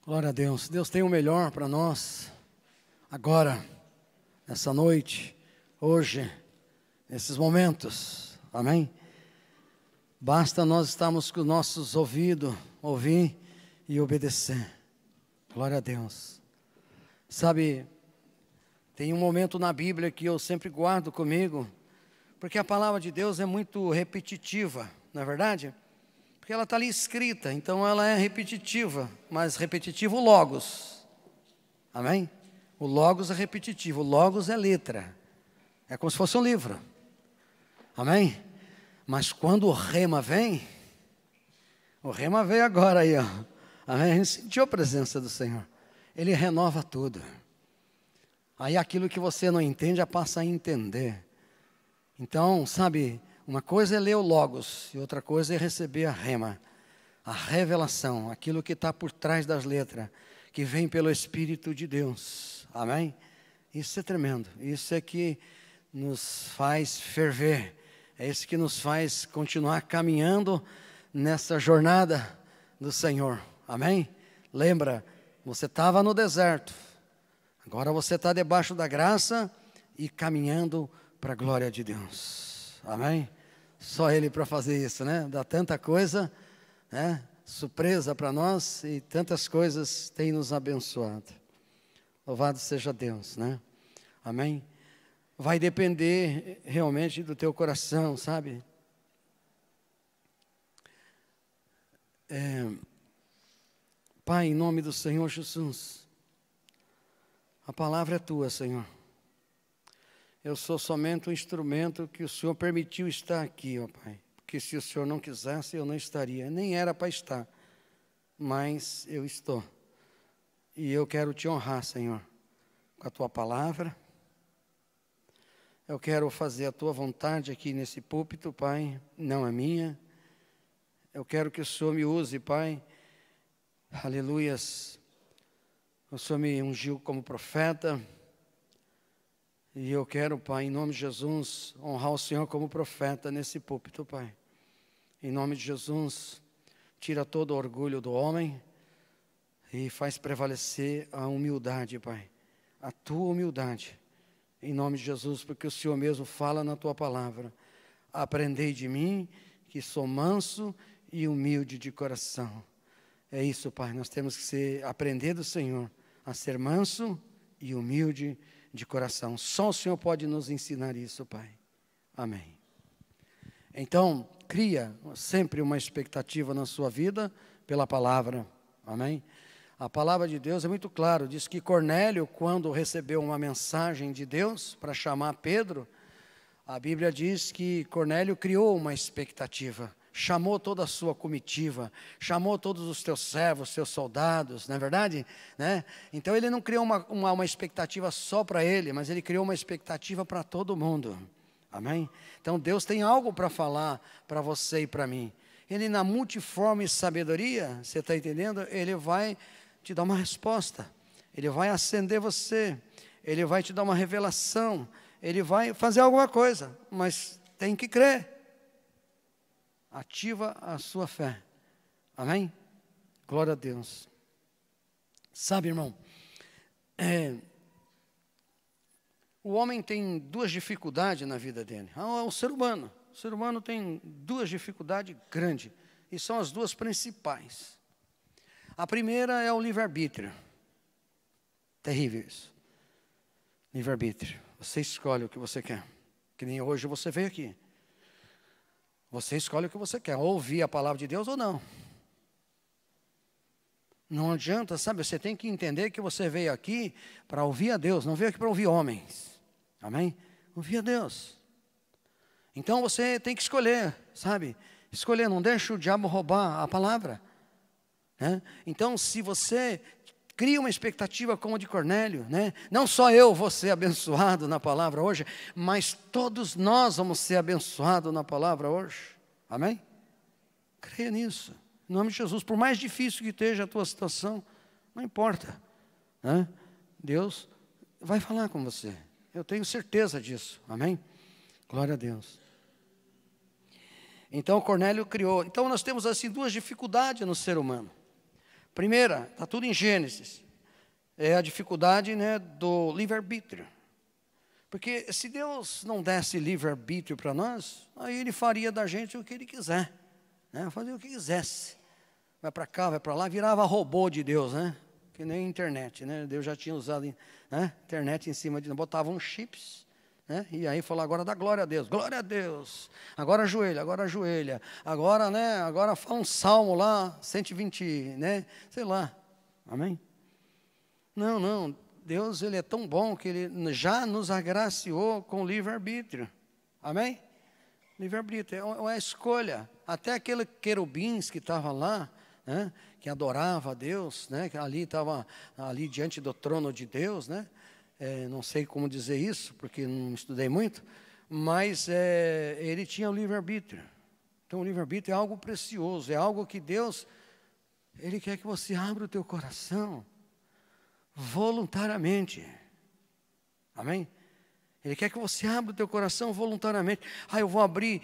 Glória a Deus. Deus tem o melhor para nós, agora, nessa noite, hoje, nesses momentos. Amém? Basta nós estarmos com os nossos ouvidos, ouvir e obedecer. Glória a Deus. Sabe, tem um momento na Bíblia que eu sempre guardo comigo, porque a palavra de Deus é muito repetitiva, não é verdade? Porque ela está ali escrita, então ela é repetitiva, mas repetitivo o logos. Amém? O logos é repetitivo, o logos é letra. É como se fosse um livro. Amém? Mas quando o rema vem, o rema veio agora aí, ó. Amém? A gente sentiu a presença do Senhor. Ele renova tudo. Aí aquilo que você não entende, já passa a entender. Então, sabe, uma coisa é ler o logos e outra coisa é receber a rema, a revelação, aquilo que está por trás das letras, que vem pelo Espírito de Deus. Amém? Isso é tremendo. Isso é que nos faz ferver. É isso que nos faz continuar caminhando nessa jornada do Senhor. Amém? Lembra, você estava no deserto. Agora você está debaixo da graça e caminhando para a glória de Deus. Amém? Só Ele para fazer isso, né? Dá tanta coisa, né? Surpresa para nós e tantas coisas tem nos abençoado. Louvado seja Deus, né? Amém? Vai depender realmente do teu coração, sabe? Pai, em nome do Senhor Jesus, a palavra é tua, Senhor. Eu sou somente um instrumento que o Senhor permitiu estar aqui, ó Pai. Porque se o Senhor não quisesse, eu não estaria. Nem era para estar, mas eu estou. E eu quero te honrar, Senhor, com a tua palavra. Eu quero fazer a tua vontade aqui nesse púlpito, Pai, não a minha. Eu quero que o Senhor me use, Pai. Aleluias. O Senhor me ungiu como profeta. E eu quero, Pai, em nome de Jesus, honrar o Senhor como profeta nesse púlpito, Pai. Em nome de Jesus, tira todo o orgulho do homem e faz prevalecer a humildade, Pai. A tua humildade. Em nome de Jesus, porque o Senhor mesmo fala na tua palavra. Aprendei de mim, que sou manso e humilde de coração. É isso, Pai, nós temos que aprender do Senhor a ser manso e humilde de coração. Só o Senhor pode nos ensinar isso, Pai. Amém. Então, cria sempre uma expectativa na sua vida pela palavra. Amém? A palavra de Deus é muito clara. Diz que Cornélio, quando recebeu uma mensagem de Deus para chamar Pedro, a Bíblia diz que Cornélio criou uma expectativa. Chamou toda a sua comitiva, chamou todos os teus servos, seus soldados, não é verdade? Né? Então ele não criou uma expectativa só para ele, mas ele criou uma expectativa para todo mundo. Amém? Então Deus tem algo para falar para você e para mim. Ele na multiforme sabedoria, você está entendendo? Ele vai te dar uma resposta, ele vai acender você, ele vai te dar uma revelação, ele vai fazer alguma coisa, mas tem que crer. Ativa a sua fé. Amém? Glória a Deus. Sabe, irmão, o homem tem duas dificuldades na vida dele. O ser humano tem duas dificuldades grandes, e são as duas principais. A primeira é o livre-arbítrio. Terrível isso. Livre-arbítrio. Você escolhe o que você quer. Que nem hoje você veio aqui. Você escolhe o que você quer, ouvir a palavra de Deus ou não. Não adianta, sabe, você tem que entender que você veio aqui para ouvir a Deus, não veio aqui para ouvir homens. Amém? Ouvir a Deus. Então você tem que escolher, sabe? Escolher, não deixa o diabo roubar a palavra. Né? Então, se você cria uma expectativa como a de Cornélio, né? Não só eu vou ser abençoado na palavra hoje, mas todos nós vamos ser abençoados na palavra hoje. Amém? Creia nisso. Em nome de Jesus, por mais difícil que esteja a tua situação, não importa. Né? Deus vai falar com você. Eu tenho certeza disso. Amém? Glória a Deus. Então Cornélio criou. Então nós temos assim duas dificuldades no ser humano. Primeira, está tudo em Gênesis, é a dificuldade, né, do livre-arbítrio. Porque se Deus não desse livre-arbítrio para nós, aí Ele faria da gente o que Ele quiser, né? Fazer o que quisesse. Vai para cá, vai para lá, virava robô de Deus, né? Que nem internet, né? Deus já tinha usado, né, internet em cima de... Botava uns chips, né? E aí falou, agora dá glória a Deus, glória a Deus. Agora ajoelha, agora ajoelha. Agora, né, agora fala um salmo lá, 120, né? Sei lá, amém? Não, não. Deus, Ele é tão bom que Ele já nos agraciou com livre-arbítrio. Amém? Livre-arbítrio é uma escolha. Até aqueles querubins que estavam lá, né, que adorava a Deus, né, que ali estava ali diante do trono de Deus, né? Não sei como dizer isso, porque não estudei muito, mas ele tinha o livre-arbítrio. Então o livre-arbítrio é algo precioso, é algo que Deus, Ele quer que você abra o teu coração voluntariamente. Amém? Ele quer que você abra o teu coração voluntariamente. Eu vou abrir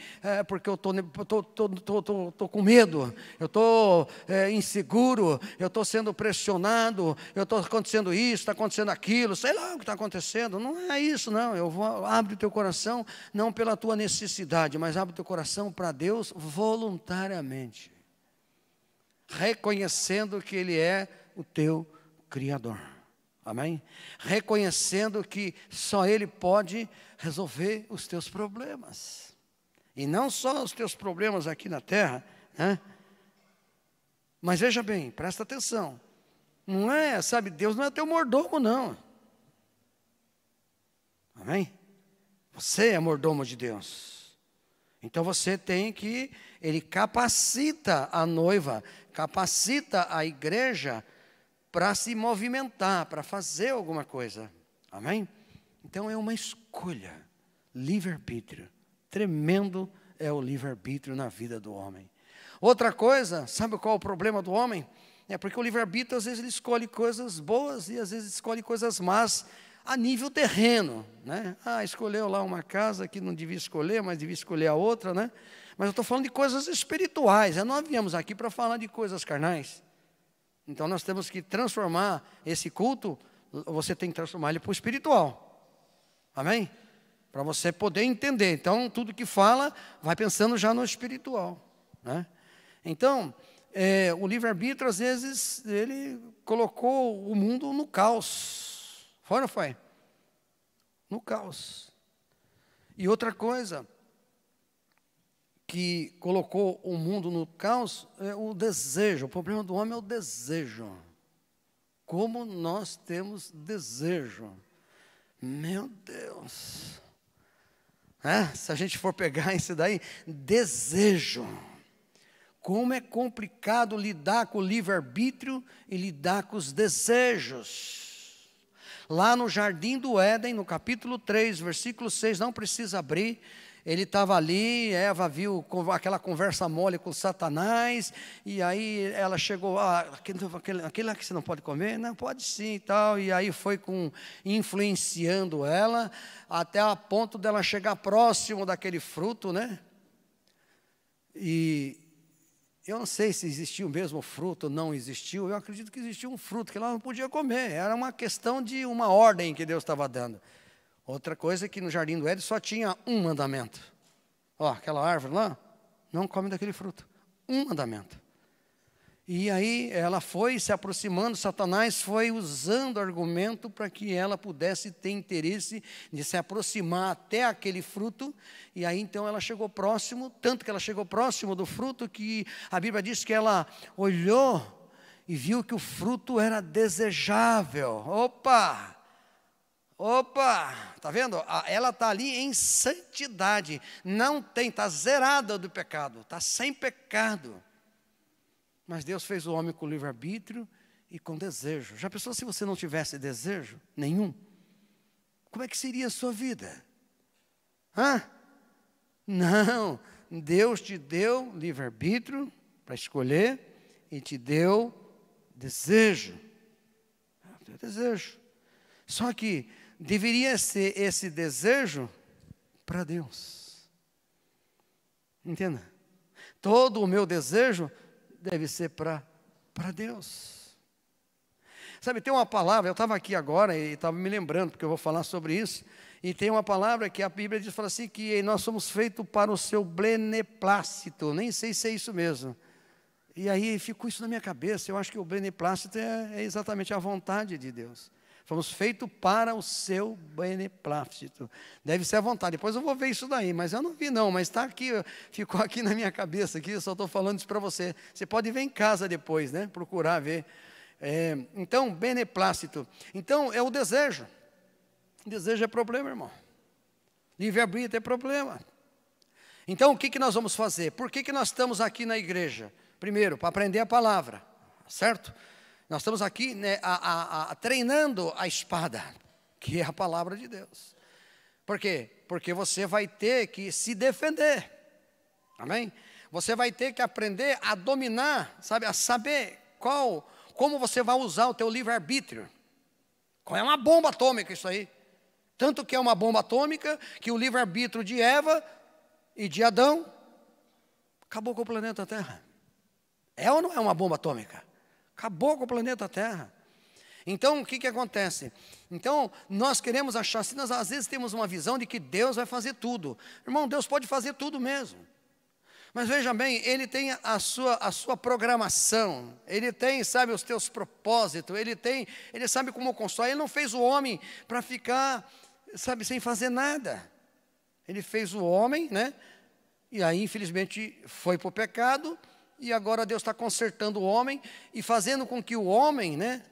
porque eu tô com medo, eu estou inseguro, eu estou sendo pressionado, está acontecendo isso, está acontecendo aquilo, sei lá o que está acontecendo. Não é isso, não. Abre o teu coração, não pela tua necessidade, mas abre o teu coração para Deus voluntariamente, reconhecendo que Ele é o teu Criador. Amém? Reconhecendo que só Ele pode resolver os teus problemas. E não só os teus problemas aqui na terra, né? Mas veja bem, presta atenção. Não é, sabe, Deus não é teu mordomo, não. Amém? Você é mordomo de Deus. Então você tem que, Ele capacita a noiva, capacita a igreja para se movimentar, para fazer alguma coisa. Amém? Então é uma escolha, livre-arbítrio. Tremendo é o livre-arbítrio na vida do homem. Outra coisa, sabe qual é o problema do homem? É porque o livre-arbítrio às vezes ele escolhe coisas boas e às vezes escolhe coisas más a nível terreno, né? Escolheu lá uma casa que não devia escolher, mas devia escolher a outra, né? Mas eu estou falando de coisas espirituais. Nós viemos aqui para falar de coisas carnais. Então nós temos que transformar esse culto, você tem que transformar ele para o espiritual. Amém? Para você poder entender. Então tudo que fala, vai pensando já no espiritual, né? Então, o livre-arbítrio às vezes, ele colocou o mundo no caos. Foi ou não foi? No caos. E outra coisa que colocou o mundo no caos é o desejo. O problema do homem é o desejo. Como nós temos desejo. Meu Deus. Se a gente for pegar isso daí, desejo. Como é complicado lidar com o livre-arbítrio e lidar com os desejos. Lá no Jardim do Éden, no capítulo 3, versículo 6, não precisa abrir. Ele estava ali, Eva viu aquela conversa mole com Satanás, e aí ela chegou, aquele lá que você não pode comer? Não, pode sim e tal, e aí foi influenciando ela, até a ponto dela chegar próximo daquele fruto, né? E eu não sei se existiu o mesmo fruto ou não existiu, eu acredito que existia um fruto que ela não podia comer, era uma questão de uma ordem que Deus estava dando. Outra coisa é que no Jardim do Éden só tinha um mandamento. Aquela árvore lá, não come daquele fruto. Um mandamento. E aí ela foi se aproximando, Satanás foi usando argumento para que ela pudesse ter interesse de se aproximar até aquele fruto. E aí então ela chegou próximo, tanto que ela chegou próximo do fruto que a Bíblia diz que ela olhou e viu que o fruto era desejável. Opa, está vendo? Ela está ali em santidade, está zerada do pecado, está sem pecado. Mas Deus fez o homem com livre-arbítrio e com desejo. Já pensou se você não tivesse desejo nenhum? Como é que seria a sua vida? Não, Deus te deu livre-arbítrio para escolher e te deu desejo. Desejo. Só que deveria ser esse desejo para Deus. Entenda? Todo o meu desejo deve ser para Deus. Sabe, tem uma palavra, eu estava aqui agora e estava me lembrando, porque eu vou falar sobre isso, e tem uma palavra que a Bíblia diz, fala assim, que nós somos feitos para o seu beneplácito, nem sei se é isso mesmo. E aí ficou isso na minha cabeça, eu acho que o beneplácito é exatamente a vontade de Deus. Fomos feitos para o seu beneplácito. Deve ser a vontade. Depois eu vou ver isso daí, mas eu não vi não, mas está aqui, ficou aqui na minha cabeça, aqui, eu só estou falando isso para você. Você pode ver em casa depois, né? Procurar ver. Então, beneplácito. Então, é o desejo. Desejo é problema, irmão. Livre-arbítrio é problema. Então, o que nós vamos fazer? Por que nós estamos aqui na igreja? Primeiro, para aprender a palavra, certo? Nós estamos aqui, né, treinando a espada, que é a palavra de Deus. Por quê? Porque você vai ter que se defender. Amém? Você vai ter que aprender a dominar, sabe? A saber como você vai usar o teu livre-arbítrio. É uma bomba atômica isso aí. Tanto que é uma bomba atômica, que o livre-arbítrio de Eva e de Adão acabou com o planeta Terra. É ou não é uma bomba atômica? Acabou com o planeta Terra. Então, o que acontece? Então, nós queremos achar, assim, nós às vezes temos uma visão de que Deus vai fazer tudo. Irmão, Deus pode fazer tudo mesmo. Mas veja bem, Ele tem a sua programação, Ele tem, sabe, os teus propósitos, Ele sabe como constrói. Ele não fez o homem para ficar, sabe, sem fazer nada. Ele fez o homem, né? E aí, infelizmente, foi para o pecado. E agora Deus está consertando o homem e fazendo com que o homem, né?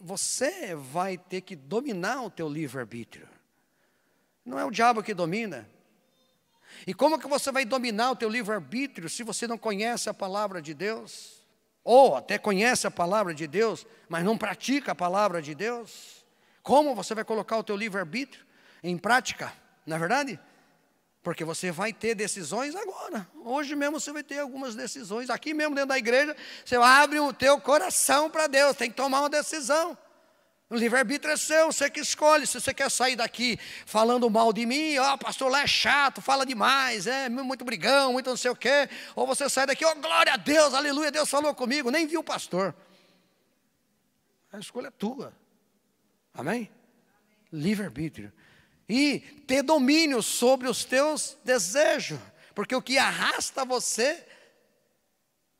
Você vai ter que dominar o teu livre-arbítrio. Não é o diabo que domina. E como que você vai dominar o teu livre-arbítrio se você não conhece a palavra de Deus? Ou até conhece a palavra de Deus, mas não pratica a palavra de Deus? Como você vai colocar o teu livre-arbítrio em prática? Não é verdade? Porque você vai ter decisões agora. Hoje mesmo você vai ter algumas decisões. Aqui mesmo dentro da igreja, você abre o teu coração para Deus. Tem que tomar uma decisão. O livre-arbítrio é seu, você que escolhe. Se você quer sair daqui falando mal de mim, pastor lá é chato, fala demais, é muito brigão, muito não sei o quê. Ou você sai daqui, glória a Deus, aleluia, Deus falou comigo, nem vi o pastor. A escolha é tua. Amém? Livre-arbítrio. E ter domínio sobre os teus desejos. Porque o que arrasta você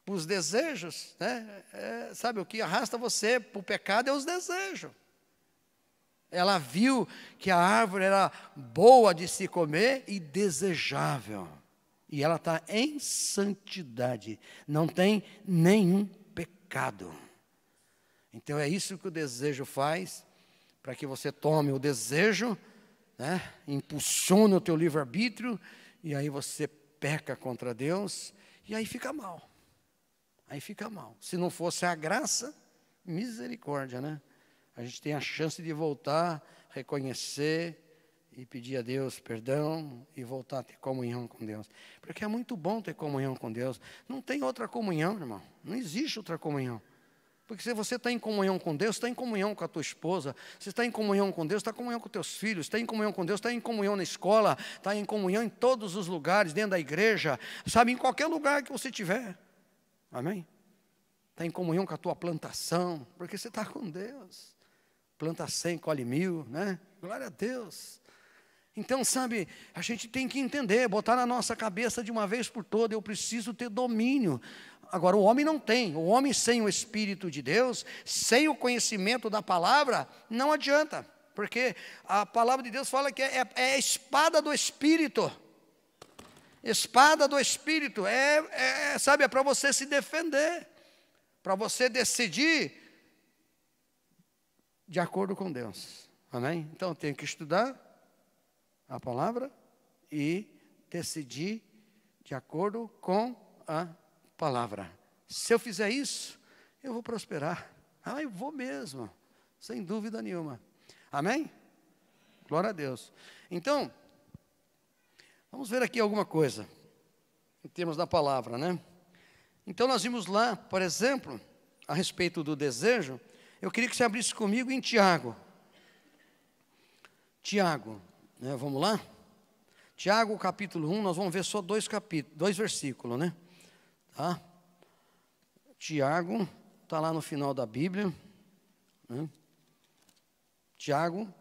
para os desejos, né? Sabe, o que arrasta você para o pecado é os desejos. Ela viu que a árvore era boa de se comer e desejável. E ela está em santidade. Não tem nenhum pecado. Então é isso que o desejo faz. Para que você tome o desejo, né, impulsiona o teu livre-arbítrio, e aí você peca contra Deus, e aí fica mal. Aí fica mal. Se não fosse a graça, misericórdia, né? A gente tem a chance de voltar, reconhecer e pedir a Deus perdão e voltar a ter comunhão com Deus. Porque é muito bom ter comunhão com Deus. Não tem outra comunhão, irmão. Não existe outra comunhão. Porque se você está em comunhão com Deus, está em comunhão com a tua esposa. Se está em comunhão com Deus, está em comunhão com teus filhos. Está em comunhão com Deus, está em comunhão na escola. Está em comunhão em todos os lugares, dentro da igreja. Sabe, em qualquer lugar que você estiver. Amém? Está em comunhão com a tua plantação. Porque você está com Deus. Planta 100, colhe 1000, né? Glória a Deus. Então, sabe, a gente tem que entender, botar na nossa cabeça de uma vez por todas, eu preciso ter domínio. Agora, o homem não tem. O homem sem o Espírito de Deus, sem o conhecimento da palavra, não adianta. Porque a palavra de Deus fala que é a espada do Espírito. Espada do Espírito. Sabe, é para você se defender. Para você decidir de acordo com Deus. Amém? Então, tem que estudar a palavra e decidir de acordo com a palavra. Se eu fizer isso, eu vou prosperar. Eu vou mesmo, sem dúvida nenhuma. Amém? Glória a Deus. Então, vamos ver aqui alguma coisa, em termos da palavra, né? Então, nós vimos lá, por exemplo, a respeito do desejo, eu queria que você abrisse comigo em Tiago. Tiago, né, vamos lá? Tiago, capítulo 1, nós vamos ver só 2 versículos, né? Tá? Tiago, está lá no final da Bíblia. né? Tiago,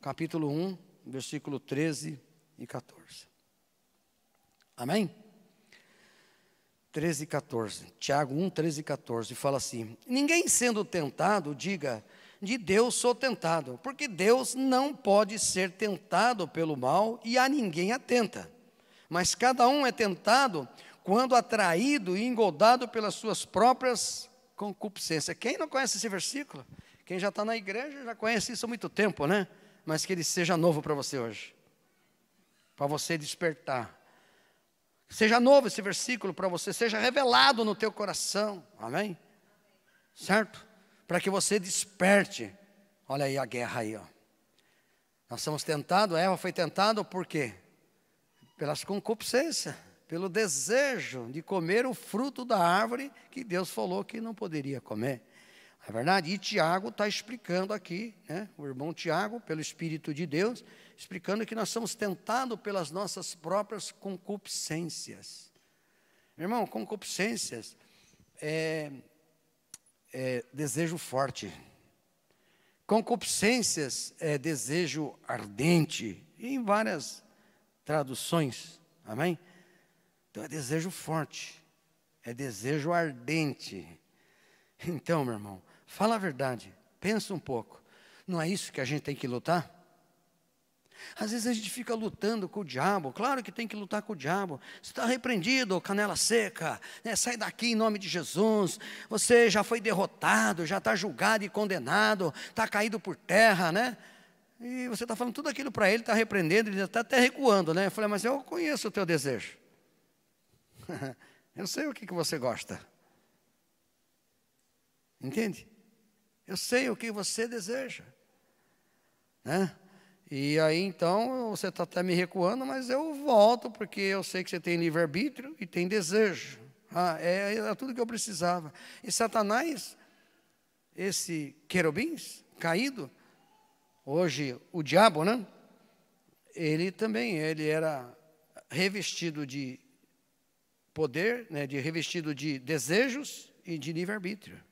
capítulo 1, versículo 13 e 14. Amém? 13 e 14. Tiago 1, 13 e 14 fala assim: ninguém sendo tentado diga, de Deus sou tentado, porque Deus não pode ser tentado pelo mal e a ninguém atenta. Mas cada um é tentado quando atraído e engodado pelas suas próprias concupiscências. Quem não conhece esse versículo? Quem já está na igreja já conhece isso há muito tempo, né? Mas que ele seja novo para você hoje, para você despertar. Seja novo esse versículo para você, seja revelado no teu coração, amém? Certo? Para que você desperte. Olha aí a guerra aí, ó. Nós somos tentados, Eva foi tentada por quê? Pelas concupiscências, pelo desejo de comer o fruto da árvore que Deus falou que não poderia comer. É verdade? E Tiago está explicando aqui, né? O irmão Tiago, pelo Espírito de Deus, explicando que nós somos tentados pelas nossas próprias concupiscências. Irmão, concupiscências é desejo forte. Concupiscências é desejo ardente. E em várias traduções, amém? Então é desejo forte, é desejo ardente. Então, meu irmão, fala a verdade, pensa um pouco. Não é isso que a gente tem que lutar? Às vezes a gente fica lutando com o diabo. Claro que tem que lutar com o diabo. Você está repreendido, canela seca, né? Sai daqui em nome de Jesus. Você já foi derrotado, já está julgado e condenado, está caído por terra, né? E você está falando tudo aquilo para ele, está repreendendo, ele está até recuando, né? Eu falei, mas eu conheço o teu desejo. Eu sei o que você gosta. Entende? Eu sei o que você deseja, né? E aí, então, você está até me recuando, mas eu volto, porque eu sei que você tem livre-arbítrio e tem desejo. É tudo que eu precisava. E Satanás, esse querubins caído, hoje o diabo, né? Ele era revestido de poder, né? Revestido de desejos e de livre-arbítrio.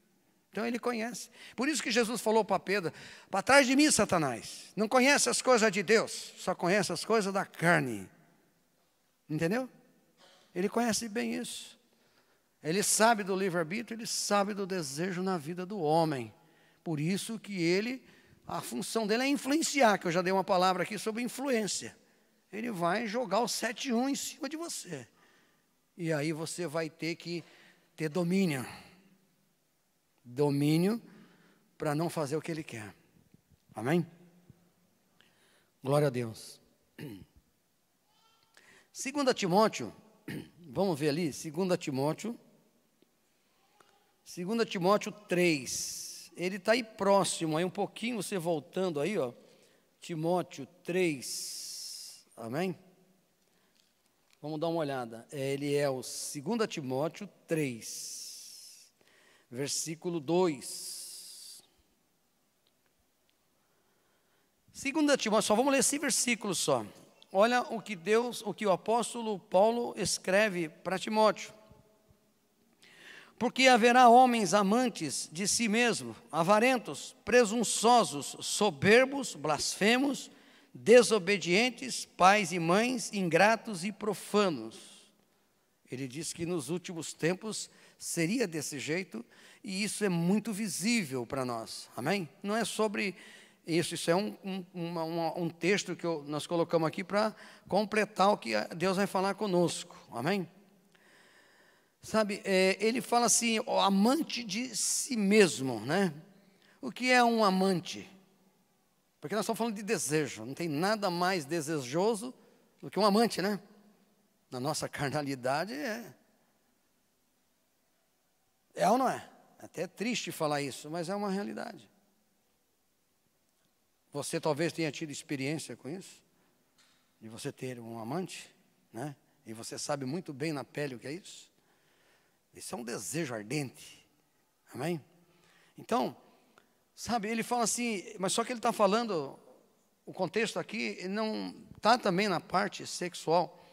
Então ele conhece. Por isso que Jesus falou para Pedro: para trás de mim, Satanás. Não conhece as coisas de Deus, só conhece as coisas da carne. Entendeu? Ele conhece bem isso. Ele sabe do livre-arbítrio, ele sabe do desejo na vida do homem. Por isso que a função dele é influenciar, que eu já dei uma palavra aqui sobre influência. Ele vai jogar o 7-1 em cima de você. E aí você vai ter que ter domínio. Domínio para não fazer o que ele quer. Amém? Glória a Deus. 2 Timóteo, vamos ver ali, 2 Timóteo 3. Ele está aí próximo, aí um pouquinho você voltando aí, ó. Timóteo 3. Amém? Vamos dar uma olhada. Ele é o 2 Timóteo 3. Versículo 2. 2 Timóteo, só vamos ler esse versículo só. Olha o que o apóstolo Paulo escreve para Timóteo. Porque haverá homens amantes de si mesmos, avarentos, presunçosos, soberbos, blasfemos, desobedientes, pais e mães, ingratos e profanos. Ele diz que nos últimos tempos seria desse jeito, e isso é muito visível para nós, amém? Não é sobre isso é um texto que nós colocamos aqui para completar o que Deus vai falar conosco, amém? Sabe, ele fala assim, o amante de si mesmo, né? O que é um amante? Porque nós estamos falando de desejo, não tem nada mais desejoso do que um amante, né? Na nossa carnalidade é ou não é? Até é triste falar isso, mas é uma realidade. Você talvez tenha tido experiência com isso, de você ter um amante, né? E você sabe muito bem na pele o que é isso. Isso é um desejo ardente, amém? Então, sabe, ele fala assim, mas só que ele está falando, o contexto aqui não está também na parte sexual,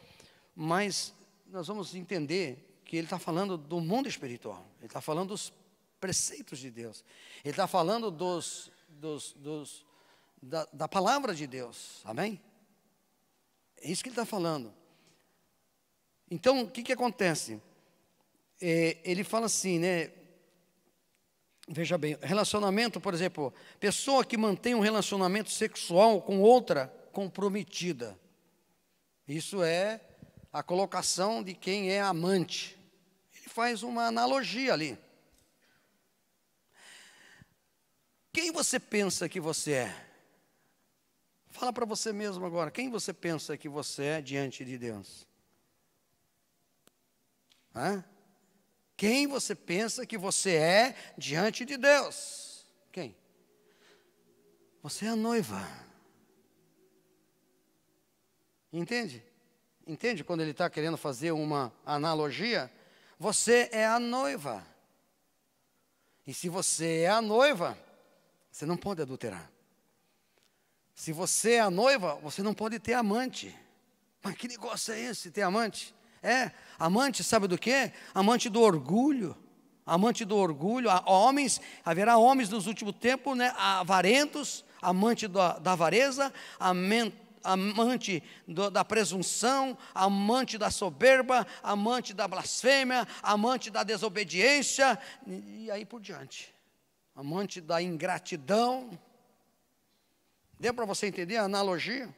mas nós vamos entender que ele está falando do mundo espiritual, ele está falando dos preceitos de Deus, ele está falando dos da palavra de Deus, amém? É isso que ele está falando. Então, o que acontece? Ele fala assim, né? Veja bem, relacionamento, por exemplo, pessoa que mantém um relacionamento sexual com outra comprometida. Isso é a colocação de quem é amante. Ele faz uma analogia ali. Quem você pensa que você é? Fala para você mesmo agora, quem você pensa que você é diante de Deus? Hã? Quem você pensa que você é diante de Deus? Quem? Você é a noiva. Entende? Entende quando ele está querendo fazer uma analogia? Você é a noiva. E se você é a noiva, você não pode adulterar. Se você é a noiva, você não pode ter amante. Mas que negócio é esse, ter amante? Amante, sabe do quê? Amante do orgulho. Amante do orgulho. Haverá homens nos últimos tempos, né, avarentos, amante da avareza, amante da presunção, amante da soberba, amante da blasfêmia, amante da desobediência, e aí por diante. Amante da ingratidão. Deu para você entender a analogia?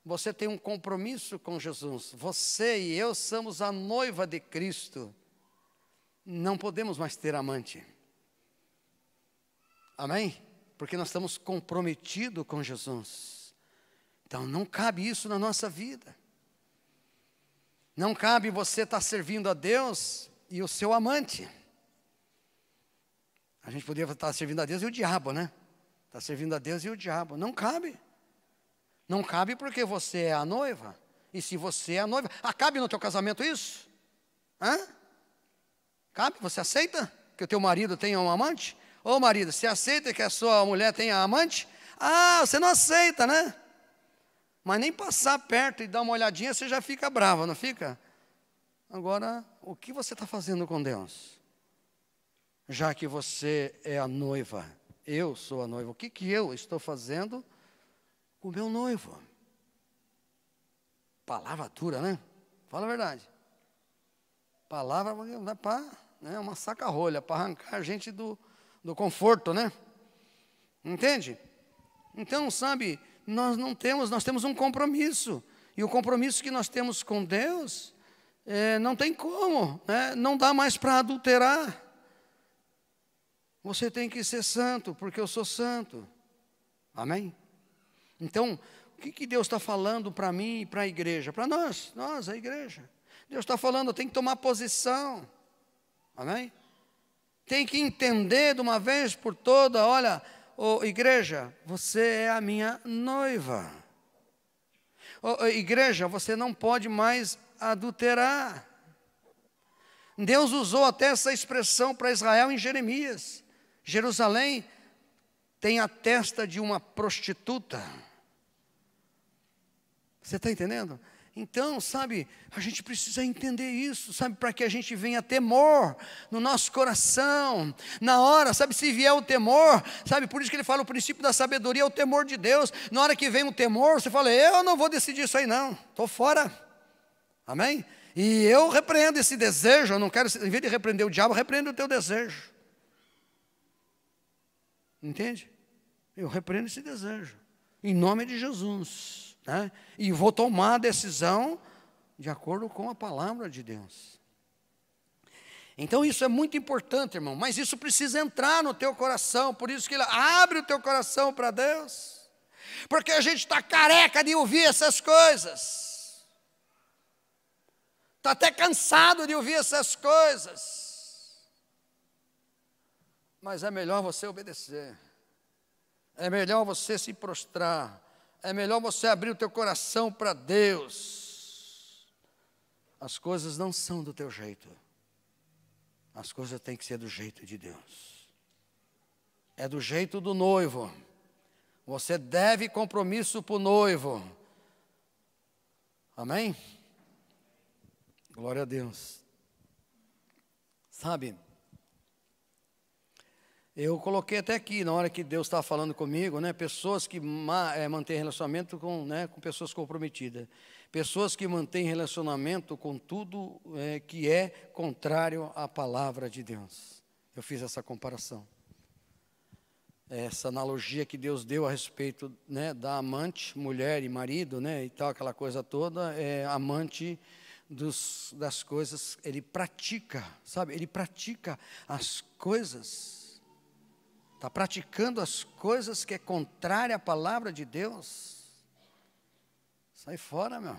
Você tem um compromisso com Jesus. Você e eu somos a noiva de Cristo. Não podemos mais ter amante. Amém? Porque nós estamos comprometidos com Jesus. Então não cabe isso na nossa vida. Não cabe você estar servindo a Deus e o seu amante. A gente poderia estar servindo a Deus e o diabo, né? Está servindo a Deus e o diabo. Não cabe. Não cabe porque você é a noiva. E se você é a noiva... cabe no teu casamento isso? Cabe? Você aceita que o teu marido tenha um amante? Ô marido, você aceita que a sua mulher tenha amante? Você não aceita, né? Mas nem passar perto e dar uma olhadinha, você já fica brava, não fica? Agora, o que você está fazendo com Deus? Já que você é a noiva... Eu sou a noiva. O que eu estou fazendo com o meu noivo? Palavra dura, né? Fala a verdade. Palavra é uma saca-rolha, para arrancar a gente do conforto, né? Entende? Então, sabe, nós temos um compromisso. E o compromisso que nós temos com Deus, não tem como, né? Não dá mais para adulterar. Você tem que ser santo, porque eu sou santo. Amém? Então, o que Deus está falando para mim e para a igreja? Para nós, a igreja. Deus está falando, eu tenho que tomar posição. Amém? Tem que entender de uma vez por toda, olha, igreja, você é a minha noiva. Igreja, você não pode mais adulterar. Deus usou até essa expressão para Israel em Jeremias. Jerusalém tem a testa de uma prostituta. Você está entendendo? Então, sabe, a gente precisa entender isso, sabe, para que a gente venha temor no nosso coração. Na hora, sabe, se vier o temor, sabe, por isso que ele fala o princípio da sabedoria é o temor de Deus. Na hora que vem o temor, você fala, eu não vou decidir isso aí não, estou fora. Amém? E eu repreendo esse desejo, eu não quero, em vez de repreender o diabo, repreendo o teu desejo. Entende? Eu repreendo esse desejo, em nome de Jesus, né? E vou tomar a decisão de acordo com a palavra de Deus. Então isso é muito importante, irmão, mas isso precisa entrar no teu coração, por isso que ele abre o teu coração para Deus, porque a gente está careca de ouvir essas coisas, está até cansado de ouvir essas coisas. Mas é melhor você obedecer. É melhor você se prostrar. É melhor você abrir o teu coração para Deus. As coisas não são do teu jeito. As coisas têm que ser do jeito de Deus. É do jeito do noivo. Você deve compromisso para o noivo. Amém? Glória a Deus. Sabe? Eu coloquei até aqui, na hora que Deus estava falando comigo, né, pessoas que mantêm relacionamento com pessoas comprometidas. Pessoas que mantêm relacionamento com tudo que é contrário à palavra de Deus. Eu fiz essa comparação. Essa analogia que Deus deu a respeito, né, da amante, mulher e marido, né, e tal, aquela coisa toda, amante das coisas, ele pratica, sabe? Ele pratica as coisas. Está praticando as coisas que é contrária à palavra de Deus. Sai fora, meu.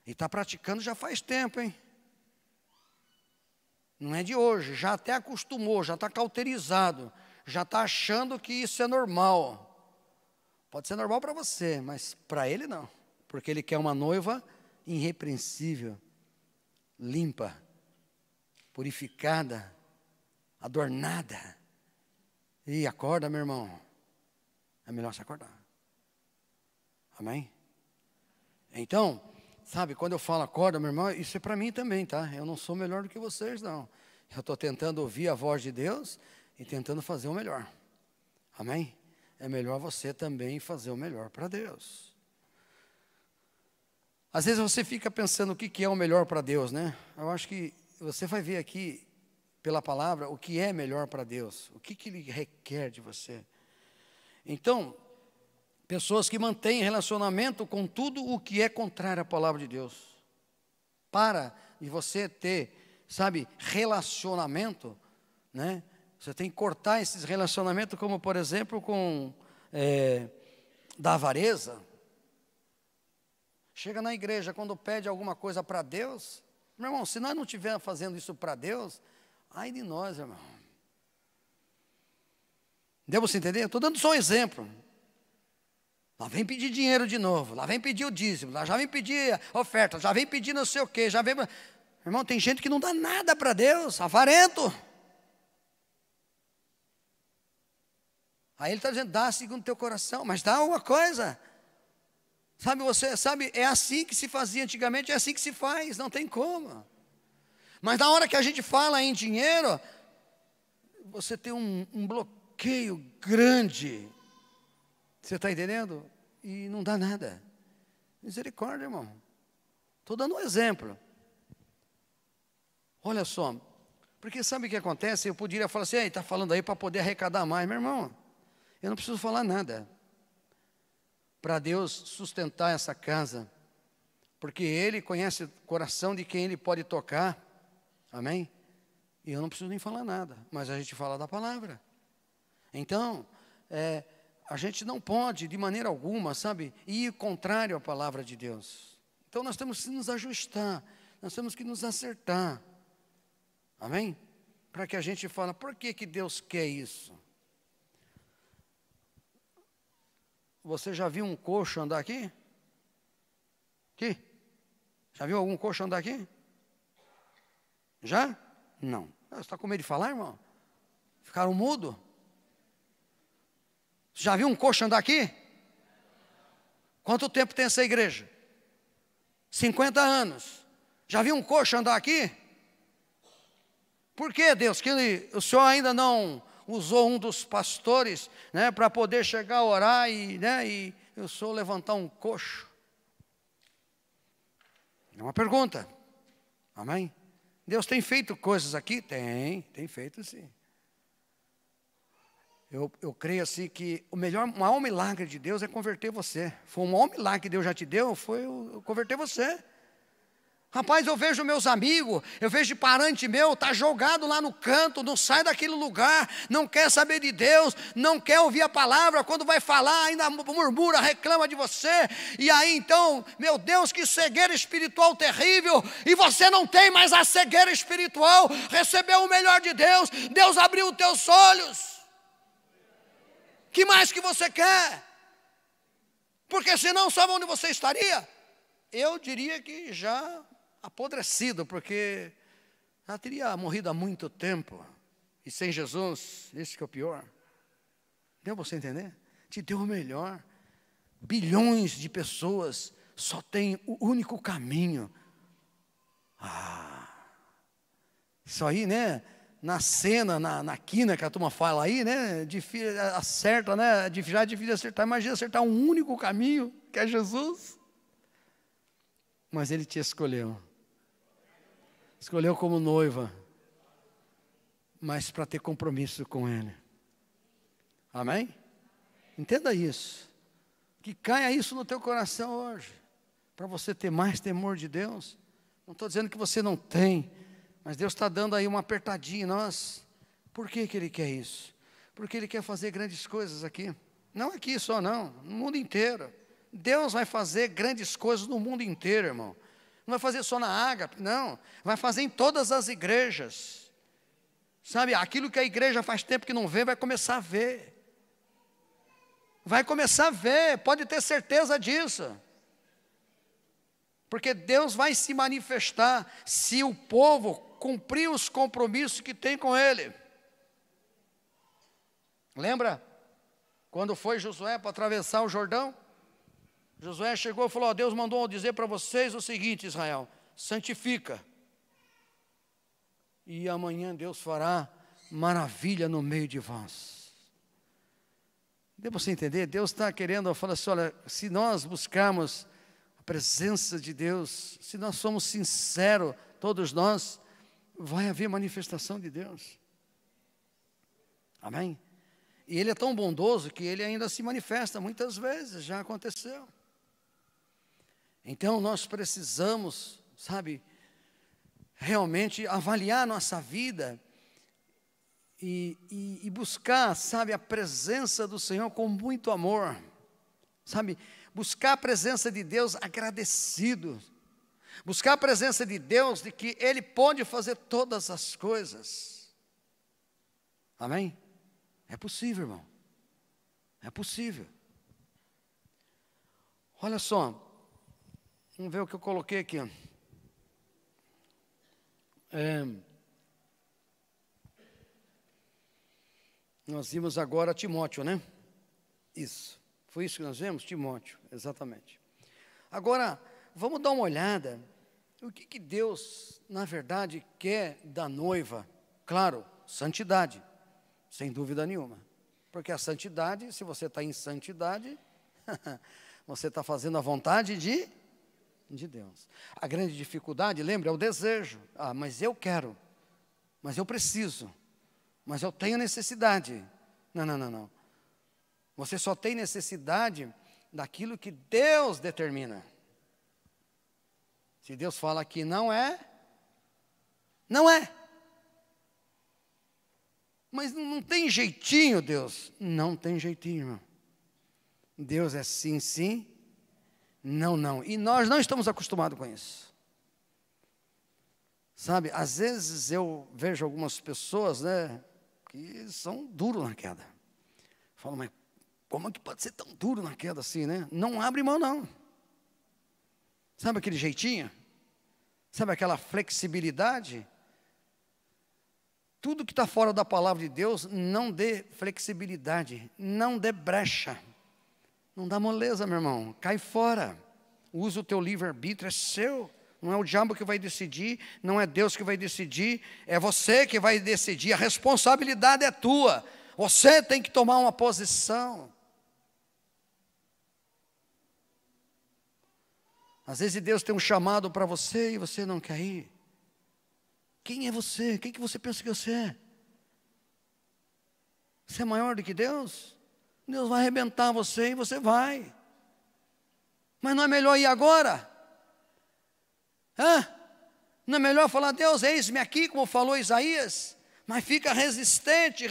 E está praticando já faz tempo, hein? Não é de hoje, já até acostumou, já está cauterizado, já está achando que isso é normal. Pode ser normal para você, mas para ele não. Porque ele quer uma noiva irrepreensível, limpa, purificada, adornada. E acorda, meu irmão. É melhor se acordar. Amém? Então, sabe, quando eu falo acorda, meu irmão, isso é para mim também, tá? Eu não sou melhor do que vocês, não. Eu estou tentando ouvir a voz de Deus e tentando fazer o melhor. Amém? É melhor você também fazer o melhor para Deus. Às vezes você fica pensando o que é o melhor para Deus, né? Eu acho que você vai ver aqui pela palavra, o que é melhor para Deus, o que Ele requer de você. Então, pessoas que mantêm relacionamento com tudo o que é contrário à palavra de Deus. Para de você ter, sabe, relacionamento, né? Você tem que cortar esses relacionamentos, como por exemplo, da avareza. Chega na igreja, quando pede alguma coisa para Deus, meu irmão, se nós não estivermos fazendo isso para Deus, ai de nós, irmão. Deu para você entender? Estou dando só um exemplo. Lá vem pedir dinheiro de novo, lá vem pedir o dízimo, lá já vem pedir oferta, já vem pedir não sei o quê, já vem... Irmão, tem gente que não dá nada para Deus, avarento. Aí ele está dizendo, dá segundo o teu coração, mas dá alguma coisa. Sabe, é assim que se fazia antigamente, é assim que se faz, não tem como. Mas na hora que a gente fala em dinheiro, você tem um bloqueio grande. Você está entendendo? E não dá nada. Misericórdia, irmão. Estou dando um exemplo. Olha só. Porque sabe o que acontece? Eu poderia falar assim, está falando aí para poder arrecadar mais. Meu irmão, eu não preciso falar nada para Deus sustentar essa casa. Porque Ele conhece o coração de quem Ele pode tocar. Amém? E eu não preciso nem falar nada, mas a gente fala da palavra. Então, a gente não pode, de maneira alguma, sabe, ir contrário à palavra de Deus. Então, nós temos que nos ajustar, nós temos que nos acertar. Amém? Para que a gente fale, por que Deus quer isso? Você já viu um coxo andar aqui? Aqui? Já viu algum coxo andar aqui? Já? Não. Você está com medo de falar, irmão? Ficaram mudo? Já viu um coxo andar aqui? Quanto tempo tem essa igreja? 50 anos. Já viu um coxo andar aqui? Por que, Deus, que o Senhor ainda não usou um dos pastores, né, para poder chegar a orar e o Senhor levantar um coxo? É uma pergunta. Amém? Deus tem feito coisas aqui? Tem feito sim. Eu creio assim que o maior milagre de Deus é converter você. Foi o maior milagre que Deus já te deu, foi converter você. Rapaz, eu vejo meus amigos, eu vejo parente meu, está jogado lá no canto, não sai daquele lugar, não quer saber de Deus, não quer ouvir a palavra, quando vai falar ainda murmura, reclama de você, e aí então, meu Deus, que cegueira espiritual terrível, e você não tem mais a cegueira espiritual, recebeu o melhor de Deus, Deus abriu os teus olhos, que mais que você quer? Porque senão sabe onde você estaria? Eu diria que já apodrecido, porque já teria morrido há muito tempo, e sem Jesus, esse que é o pior. Deu para você entender? Te deu o melhor. Bilhões de pessoas só têm o único caminho. Isso aí, né? na cena, na quina que a turma fala aí, né? Acerta, né? Já é difícil acertar. Imagina acertar um único caminho, que é Jesus. Mas Ele te escolheu. Escolheu como noiva, mas para ter compromisso com Ele. Amém? Entenda isso. Que caia isso no teu coração hoje. Para você ter mais temor de Deus. Não estou dizendo que você não tem. Mas Deus está dando aí uma apertadinha em nós. Por que Ele quer isso? Porque Ele quer fazer grandes coisas aqui. Não aqui só não, no mundo inteiro. Deus vai fazer grandes coisas no mundo inteiro, irmão. Não vai fazer só na Ágape, não. Vai fazer em todas as igrejas. Sabe, aquilo que a igreja faz tempo que não vê, vai começar a ver. Vai começar a ver, pode ter certeza disso. Porque Deus vai se manifestar se o povo cumprir os compromissos que tem com Ele. Lembra? Quando foi Josué para atravessar o Jordão? Josué chegou e falou, ó, Deus mandou dizer para vocês o seguinte, Israel, santifica. E amanhã Deus fará maravilha no meio de vós. Deu para você entender? Deus está querendo, falar assim, olha, se nós buscarmos a presença de Deus, se nós somos sinceros, todos nós, vai haver manifestação de Deus. Amém? E Ele é tão bondoso que Ele ainda se manifesta muitas vezes, já aconteceu. Então nós precisamos, sabe, realmente avaliar nossa vida e buscar, sabe, a presença do Senhor com muito amor, sabe, buscar a presença de Deus agradecido, buscar a presença de Deus de que Ele pode fazer todas as coisas. Amém? É possível, irmão, é possível. Olha só, vamos ver o que eu coloquei aqui. Nós vimos agora Timóteo, né? Isso, foi isso que nós vimos? Timóteo, exatamente. Agora, vamos dar uma olhada, o que Deus, na verdade, quer da noiva? Claro, santidade, sem dúvida nenhuma. Porque a santidade, se você está em santidade, você está fazendo a vontade de Deus. A grande dificuldade, lembra, é o desejo. Ah, mas eu quero, mas eu preciso, mas eu tenho necessidade. Não. Você só tem necessidade daquilo que Deus determina. Se Deus fala que não é, não é. Mas não tem jeitinho, Deus. Não tem jeitinho, irmão. Deus é sim, sim, não, não. E nós não estamos acostumados com isso. Sabe, às vezes eu vejo algumas pessoas, né, que são duros na queda. Falo, mas como é que pode ser tão duro na queda assim, né? Não abre mão, não. Sabe aquele jeitinho? Sabe aquela flexibilidade? Tudo que está fora da palavra de Deus, não dê flexibilidade, não dê brecha. Não dá moleza, meu irmão, cai fora. Usa o teu livre-arbítrio, é seu. Não é o diabo que vai decidir, não é Deus que vai decidir, é você que vai decidir, a responsabilidade é tua. Você tem que tomar uma posição. Às vezes Deus tem um chamado para você e você não quer ir. Quem é você? Quem que você pensa que você é? Você é maior do que Deus? Deus vai arrebentar você e você vai. Mas não é melhor ir agora? Não é melhor falar, Deus, eis-me aqui, como falou Isaías? Mas fica resistente,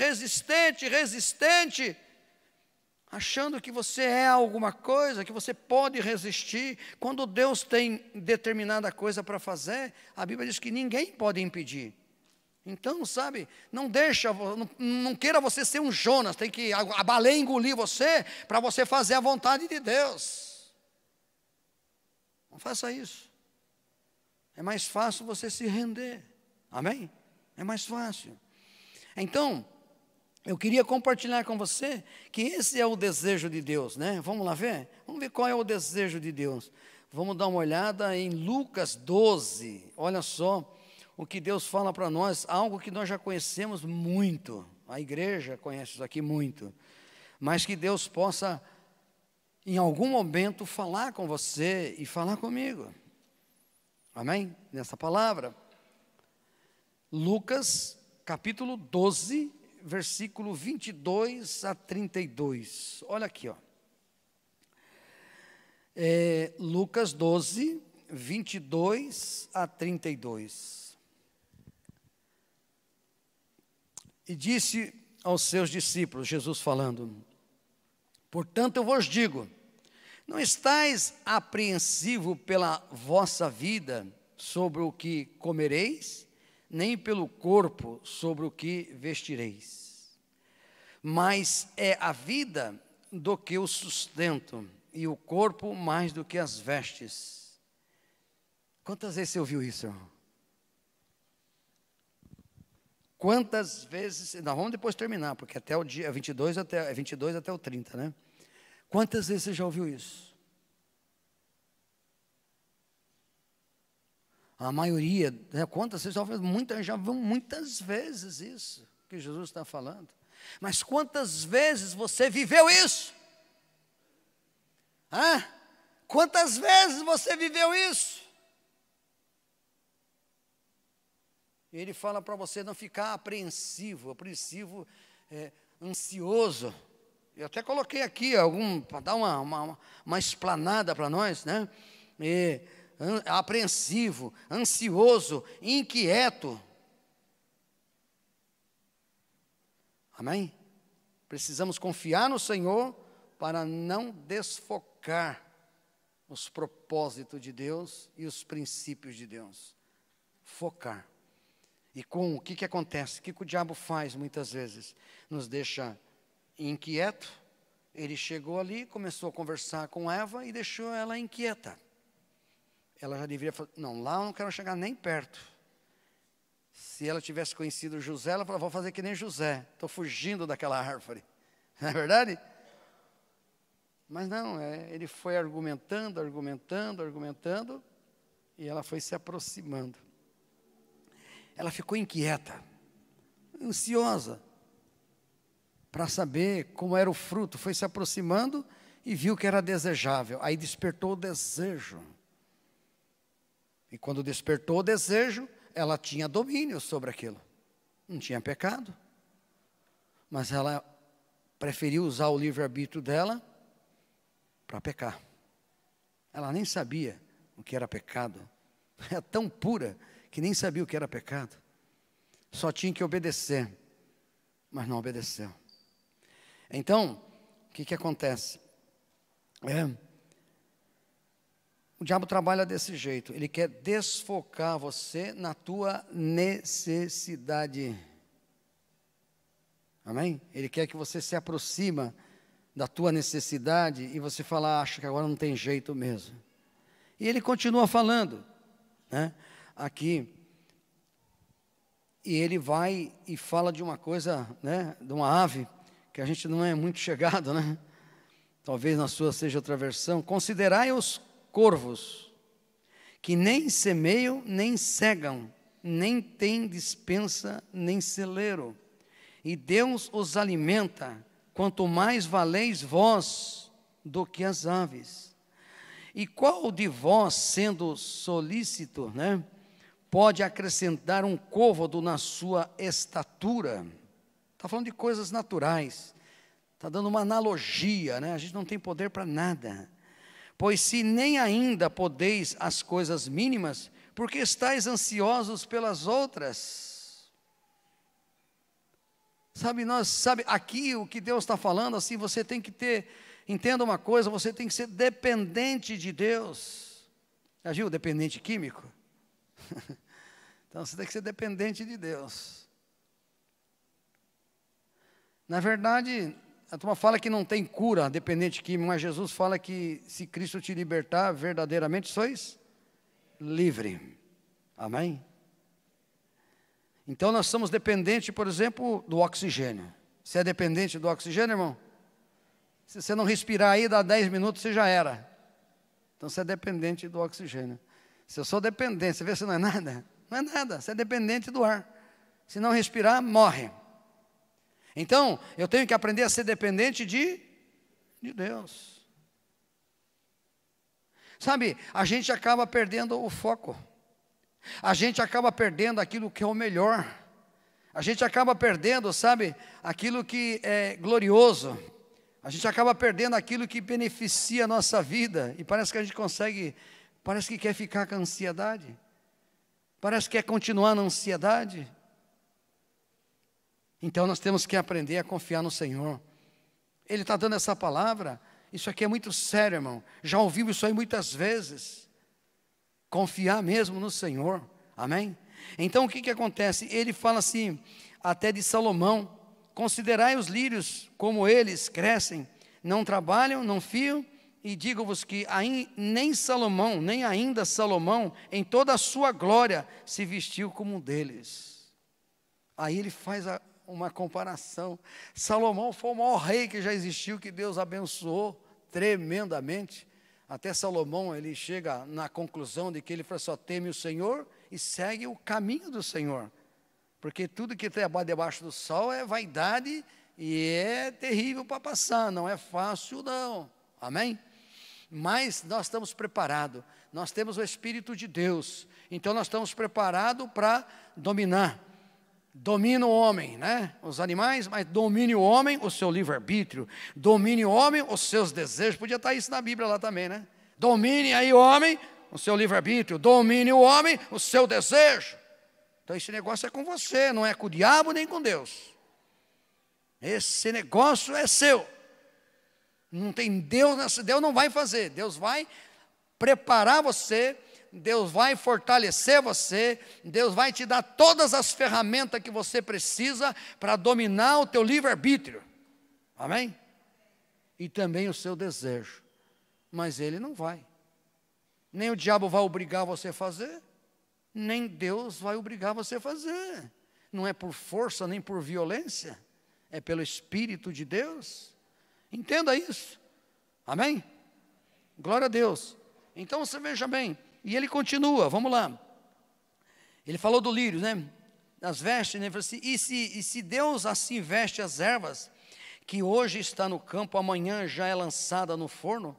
achando que você é alguma coisa, que você pode resistir. Quando Deus tem determinada coisa para fazer, a Bíblia diz que ninguém pode impedir. Então, sabe, não queira você ser um Jonas, tem que a baleia engolir você, para você fazer a vontade de Deus. Não faça isso. É mais fácil você se render, amém? É mais fácil. Então, eu queria compartilhar com você que esse é o desejo de Deus, né? Vamos lá ver? Vamos ver qual é o desejo de Deus. Vamos dar uma olhada em Lucas 12, olha só. o que Deus fala para nós, algo que nós já conhecemos muito, a igreja conhece isso aqui muito, mas que Deus possa, em algum momento, falar com você e falar comigo. Amém? Nessa palavra. Lucas, capítulo 12, versículo 22 a 32. Olha aqui, ó. Lucas 12, 22 a 32. E disse aos seus discípulos, Jesus falando: portanto eu vos digo, não estais apreensivo pela vossa vida sobre o que comereis, nem pelo corpo sobre o que vestireis. Mas é a vida do que o sustento, e o corpo mais do que as vestes. Quantas vezes você ouviu isso, irmão? Quantas vezes, nós vamos depois terminar, porque até o dia 22 até o 30, né? Quantas vezes você já ouviu isso? A maioria, né? Quantas vezes já ouviu muitas vezes isso que Jesus está falando. Mas quantas vezes você viveu isso? Quantas vezes você viveu isso? Ele fala para você não ficar apreensivo, ansioso. Eu até coloquei aqui para dar uma explanada para nós, né? Apreensivo, ansioso, inquieto. Amém? Precisamos confiar no Senhor para não desfocar os propósitos de Deus e os princípios de Deus. Focar. E com o que acontece? O que o diabo faz muitas vezes? Nos deixa inquieto. Ele chegou ali, começou a conversar com Eva e deixou ela inquieta. Ela já deveria falar, não, lá eu não quero chegar nem perto. Se ela tivesse conhecido José, ela falou, vou fazer que nem José, estou fugindo daquela árvore. Não é verdade? Mas não, ele foi argumentando, e ela foi se aproximando. Ela ficou inquieta, ansiosa, para saber como era o fruto. Foi se aproximando e viu que era desejável. Aí despertou o desejo. E quando despertou o desejo, ela tinha domínio sobre aquilo. Não tinha pecado. Mas ela preferiu usar o livre-arbítrio dela para pecar. Ela nem sabia o que era pecado. É tão pura que nem sabia o que era pecado. Só tinha que obedecer, mas não obedeceu. Então, o que acontece? O diabo trabalha desse jeito. Ele quer desfocar você na tua necessidade. Amém? Ele quer que você se aproxima da tua necessidade e você fala, acho que agora não tem jeito mesmo. E ele continua falando, né? Aqui, e ele vai e fala de uma coisa, né, de uma ave, que a gente não é muito chegado, né? Talvez na sua seja outra versão. Considerai os corvos, que nem semeiam, nem cegam, nem têm despensa, nem celeiro, e Deus os alimenta, quanto mais valeis vós do que as aves. E qual de vós, sendo solícito, né, pode acrescentar um côvado na sua estatura? Está falando de coisas naturais. Está dando uma analogia, né? A gente não tem poder para nada. Pois se nem ainda podeis as coisas mínimas, porque estáis ansiosos pelas outras? Sabe, aqui o que Deus está falando, assim, você tem que entenda uma coisa, você tem que ser dependente de Deus. Já viu dependente químico? Então você tem que ser dependente de Deus. Na verdade, a turma fala que não tem cura dependente químico, mas Jesus fala que se Cristo te libertar, verdadeiramente sois livre. Amém? Então nós somos dependentes, por exemplo, do oxigênio. Você é dependente do oxigênio, irmão? Se você não respirar aí, dá 10 minutos, você já era. Então você é dependente do oxigênio. Se eu sou dependente, você vê se não é nada? não é nada, você é dependente do ar. Se não respirar, morre. Então, eu tenho que aprender a ser dependente de Deus. Sabe, a gente acaba perdendo o foco. A gente acaba perdendo aquilo que é o melhor. A gente acaba perdendo, sabe, aquilo que é glorioso. A gente acaba perdendo aquilo que beneficia a nossa vida. E parece que a gente consegue, parece que quer ficar com ansiedade. Parece que quer continuar na ansiedade. Então nós temos que aprender a confiar no Senhor. Ele está dando essa palavra. Isso aqui é muito sério, irmão. Já ouvimos isso aí muitas vezes. Confiar mesmo no Senhor. Amém? Então o que acontece? Ele fala assim, até de Salomão: considerai os lírios como eles crescem, não trabalham, não fiam, e digo-vos que nem Salomão, nem ainda Salomão, em toda a sua glória, se vestiu como um deles. Aí ele faz uma comparação. Salomão foi o maior rei que já existiu, que Deus abençoou tremendamente. Até Salomão, ele chega na conclusão de que ele só teme o Senhor e segue o caminho do Senhor. Porque tudo que está debaixo do sol é vaidade e é terrível para passar, não é fácil não. Amém? Mas nós estamos preparados, nós temos o Espírito de Deus, então nós estamos preparados para dominar. Domina o homem, né? Os animais, mas domine o homem o seu livre-arbítrio, domine o homem os seus desejos. Podia estar isso na Bíblia lá também, né? Domine aí o homem o seu livre-arbítrio, domine o homem o seu desejo. Então esse negócio é com você, não é com o diabo nem com Deus. Esse negócio é seu. Não tem Deus, Deus não vai fazer, Deus vai preparar você, Deus vai fortalecer você, Deus vai te dar todas as ferramentas que você precisa para dominar o teu livre-arbítrio. Amém? E também o seu desejo. Mas Ele não vai. Nem o diabo vai obrigar você a fazer, nem Deus vai obrigar você a fazer. Não é por força nem por violência, é pelo Espírito de Deus. Entenda isso. Amém? Glória a Deus. Então você veja bem. E ele continua, vamos lá. Ele falou do lírio, né? Das vestes, né? Ele falou assim, e se Deus assim veste as ervas, que hoje está no campo, amanhã já é lançada no forno,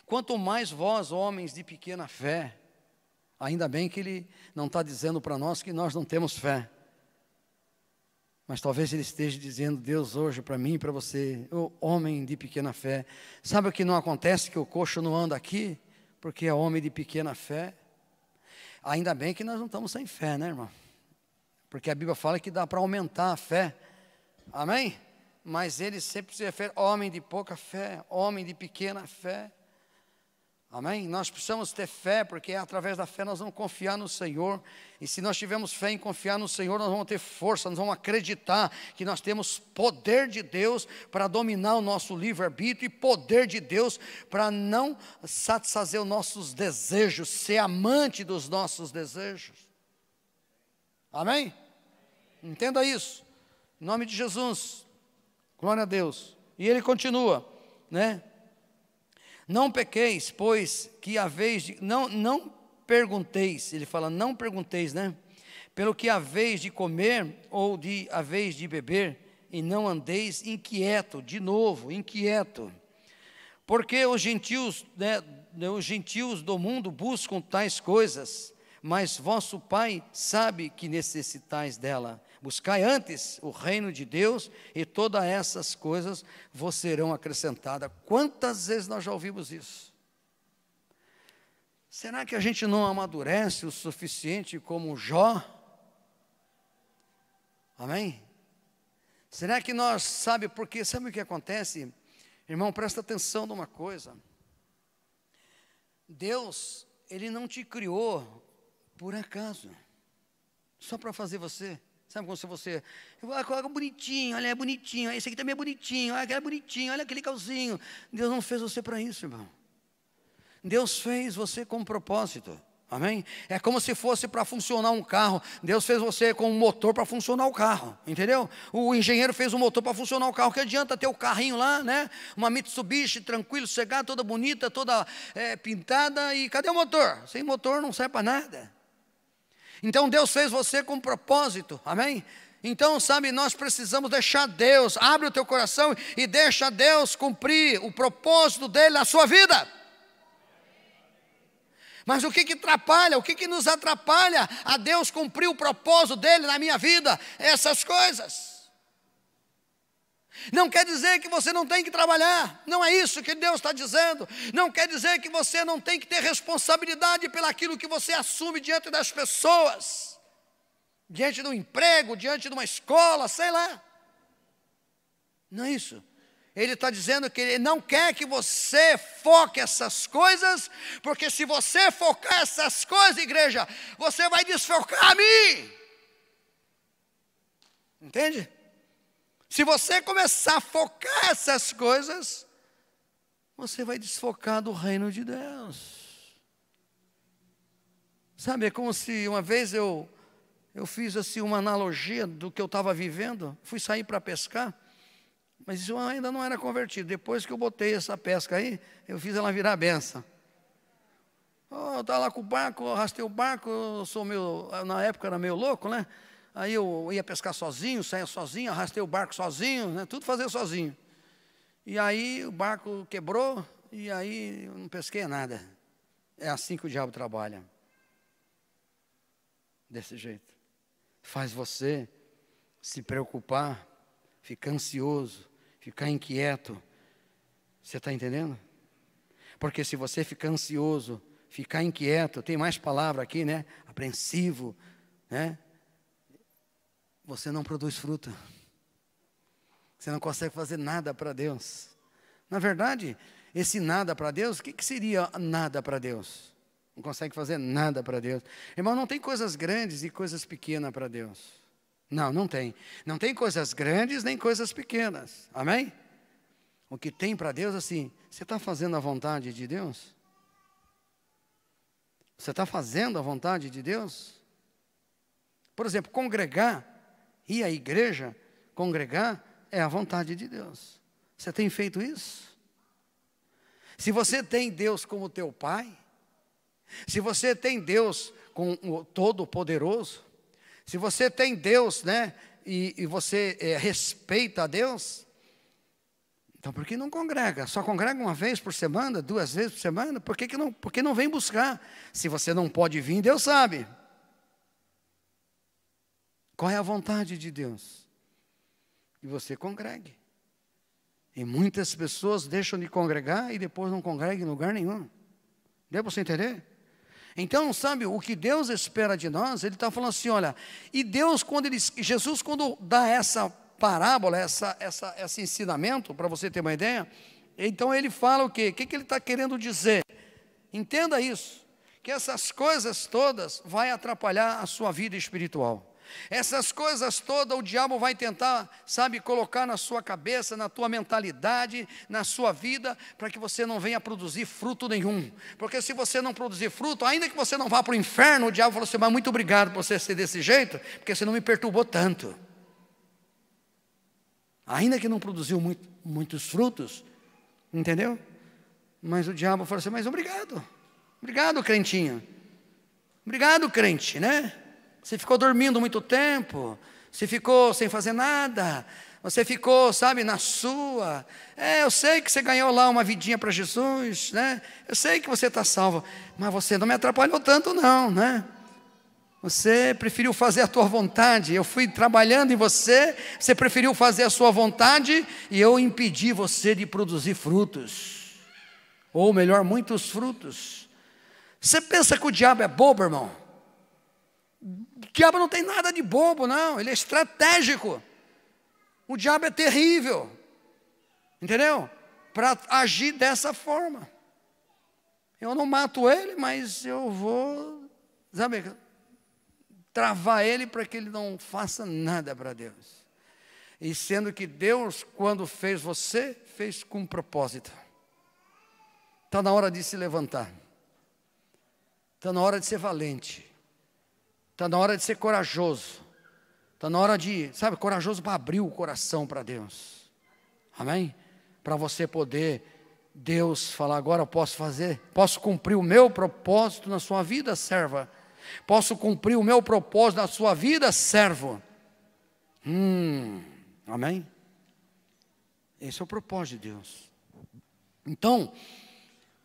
quanto mais vós, homens de pequena fé. Ainda bem que ele não está dizendo para nós que nós não temos fé. Mas talvez ele esteja dizendo, Deus hoje para mim e para você, ô homem de pequena fé. Sabe o que não acontece? Que o coxo não anda aqui? Porque é homem de pequena fé. Ainda bem que nós não estamos sem fé, né, irmão? Porque a Bíblia fala que dá para aumentar a fé. Amém? Mas ele sempre se refere, homem de pouca fé, homem de pequena fé. Amém? Nós precisamos ter fé, porque através da fé nós vamos confiar no Senhor. E se nós tivermos fé em confiar no Senhor, nós vamos ter força, nós vamos acreditar que nós temos poder de Deus para dominar o nosso livre-arbítrio e poder de Deus para não satisfazer os nossos desejos, ser amante dos nossos desejos. Amém? Entenda isso. Em nome de Jesus. Glória a Deus. E ele continua, né? Não pequeis, pois que haveis de... Não pergunteis, ele fala, não pergunteis, né? Pelo que haveis de comer ou haveis de beber, e não andeis inquieto, de novo, inquieto. Porque os gentios, né, os gentios do mundo buscam tais coisas, mas vosso Pai sabe que necessitais dela. Buscai antes o reino de Deus e todas essas coisas vos serão acrescentadas. Quantas vezes nós já ouvimos isso? Será que a gente não amadurece o suficiente como Jó? Amém? Será que nós, sabe o que acontece? Irmão, presta atenção numa coisa. Deus, Ele não te criou por acaso, só para fazer você. Sabe como se você, olha bonitinho, olha, é bonitinho, esse aqui também é bonitinho, olha aquele é bonitinho, olha aquele calzinho. Deus não fez você para isso, irmão. Deus fez você com um propósito, amém? É como se fosse para funcionar um carro. Deus fez você com um motor para funcionar o carro, entendeu? O engenheiro fez um motor para funcionar o carro. Que adianta ter o carrinho lá, né? Uma Mitsubishi, tranquilo, sossegado, toda bonita, toda pintada, e cadê o motor? Sem motor não serve para nada. Então Deus fez você com propósito, amém? Então, sabe, nós precisamos deixar Deus, abre o teu coração e deixa Deus cumprir o propósito dele na sua vida. Mas o que atrapalha, o que nos atrapalha a Deus cumprir o propósito dele na minha vida? Essas coisas. Não quer dizer que você não tem que trabalhar, não é isso que Deus está dizendo. Não quer dizer que você não tem que ter responsabilidade pelaquilo que você assume diante das pessoas, diante do emprego, diante de uma escola, sei lá. Não é isso. Ele está dizendo que Ele não quer que você foque essas coisas, porque se você focar essas coisas, igreja, você vai desfocar a mim. Entende? Se você começar a focar essas coisas, você vai desfocar do reino de Deus. Sabe, é como se uma vez eu fiz assim uma analogia do que eu estava vivendo. Fui sair para pescar, mas eu ainda não era convertido. Depois que eu botei essa pesca aí, eu fiz ela virar benção. Eu estava lá com o barco, eu arrastei o barco, na época era meio louco, né? Aí eu ia pescar sozinho, saía sozinho, arrastei o barco sozinho, né? Tudo fazia sozinho. E aí o barco quebrou, e aí eu não pesquei nada. É assim que o diabo trabalha. Desse jeito. Faz você se preocupar, ficar ansioso, ficar inquieto. Você está entendendo? Porque se você ficar ansioso, ficar inquieto, tem mais palavra aqui, né? Apreensivo, né? Você não produz fruta. Você não consegue fazer nada para Deus. Na verdade, esse nada para Deus, o que seria nada para Deus? Não consegue fazer nada para Deus. Irmão, não tem coisas grandes e coisas pequenas para Deus. Não, não tem. Não tem coisas grandes nem coisas pequenas. Amém? O que tem para Deus, assim, você está fazendo a vontade de Deus? Você está fazendo a vontade de Deus? Por exemplo, congregar. Ir à igreja, congregar, é a vontade de Deus. Você tem feito isso? Se você tem Deus como teu Pai, se você tem Deus como o Todo-Poderoso, se você tem Deus, né, e você respeita a Deus, então por que não congrega? Só congrega uma vez por semana, 2 vezes por semana? Por que não vem buscar? Se você não pode vir, Deus sabe. Qual é a vontade de Deus? Que você congregue. E muitas pessoas deixam de congregar e depois não congregam em lugar nenhum. Deu para você entender? Então, sabe, o que Deus espera de nós, Ele está falando assim, olha, e Deus, Jesus, quando dá essa parábola, esse ensinamento, para você ter uma ideia, então Ele fala o quê? O que Ele está querendo dizer? Entenda isso, que essas coisas todas vai atrapalhar a sua vida espiritual. Essas coisas todas o diabo vai tentar, sabe, colocar na sua cabeça, na tua mentalidade, na sua vida, para que você não venha produzir fruto nenhum. Porque se você não produzir fruto, ainda que você não vá para o inferno, o diabo falou assim, mas muito obrigado por você ser desse jeito, porque você não me perturbou tanto. Ainda que não produziu muitos frutos, entendeu? Mas o diabo falou assim, mas obrigado crentinho, obrigado crente, né? Você ficou dormindo muito tempo, você ficou sem fazer nada, você ficou, sabe, na sua. Eu sei que você ganhou lá uma vidinha para Jesus, né? Eu sei que você está salvo, mas você não me atrapalhou tanto não, né? Você preferiu fazer a tua vontade, eu fui trabalhando em você, você preferiu fazer a sua vontade e eu impedi você de produzir frutos. Ou melhor, muitos frutos. Você pensa que o diabo é bobo, irmão? O diabo não tem nada de bobo, não. Ele é estratégico. O diabo é terrível. Entendeu? Para agir dessa forma. Eu não mato ele, mas eu vou, sabe, travar ele para que ele não faça nada para Deus. E sendo que Deus, quando fez você, fez com propósito. Está na hora de se levantar. Está na hora de ser valente. Está na hora de ser corajoso. Está na hora de, sabe, corajoso para abrir o coração para Deus. Amém? Para você poder, Deus falar, agora eu posso cumprir o meu propósito na sua vida, serva. Posso cumprir o meu propósito na sua vida, servo. Amém? Esse é o propósito de Deus. Então,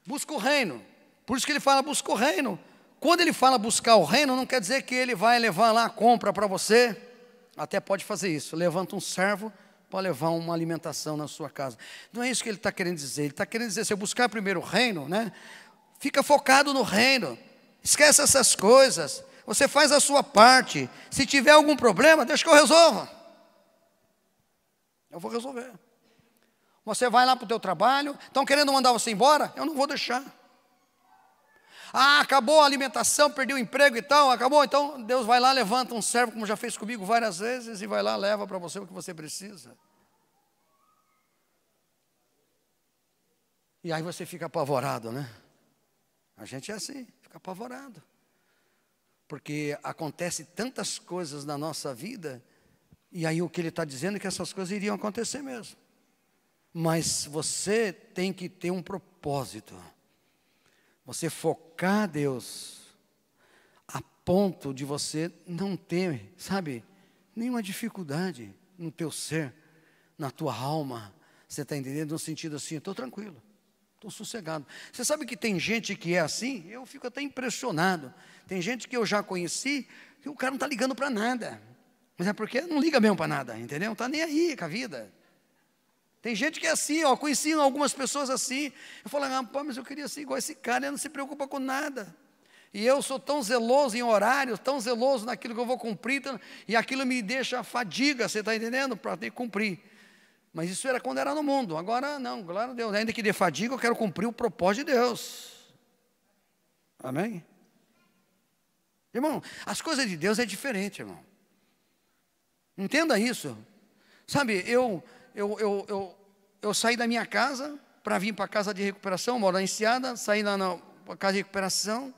busca o reino. Por isso que ele fala, busca o reino. Quando ele fala buscar o reino, não quer dizer que ele vai levar lá a compra para você. Até pode fazer isso. Levanta um servo para levar uma alimentação na sua casa. Não é isso que ele está querendo dizer. Ele está querendo dizer, se eu buscar primeiro o reino, né? Fica focado no reino. Esquece essas coisas. Você faz a sua parte. Se tiver algum problema, deixa que eu resolva. Eu vou resolver. Você vai lá para o teu trabalho, estão querendo mandar você embora? Eu não vou deixar. Acabou a alimentação, perdi o emprego e tal, acabou, então Deus vai lá, levanta um servo, como já fez comigo várias vezes, e vai lá, leva para você o que você precisa. E aí você fica apavorado, né? A gente é assim, fica apavorado. Porque acontece tantas coisas na nossa vida, e aí o que ele está dizendo é que essas coisas iriam acontecer mesmo. Mas você tem que ter um propósito. Você focar Deus a ponto de você não ter, sabe, nenhuma dificuldade no teu ser, na tua alma. Você está entendendo? No sentido assim, estou tranquilo, estou sossegado. Você sabe que tem gente que é assim? Eu fico até impressionado. Tem gente que eu já conheci, que o cara não está ligando para nada. Mas é porque não liga mesmo para nada, entendeu? Não está nem aí com a vida. Tem gente que é assim, ó, conheci algumas pessoas assim. Eu falo, rapaz, mas eu queria ser igual esse cara, ele não se preocupa com nada. E eu sou tão zeloso em horários, tão zeloso naquilo que eu vou cumprir, e aquilo me deixa fadiga, você está entendendo? Para ter que cumprir. Mas isso era quando era no mundo, agora não, glória a Deus. Ainda que dê fadiga, eu quero cumprir o propósito de Deus. Amém? Irmão, as coisas de Deus é diferente, irmão. Entenda isso. Sabe, eu saí da minha casa para vir para a casa de recuperação, moro na Enseada, saí na casa de recuperação,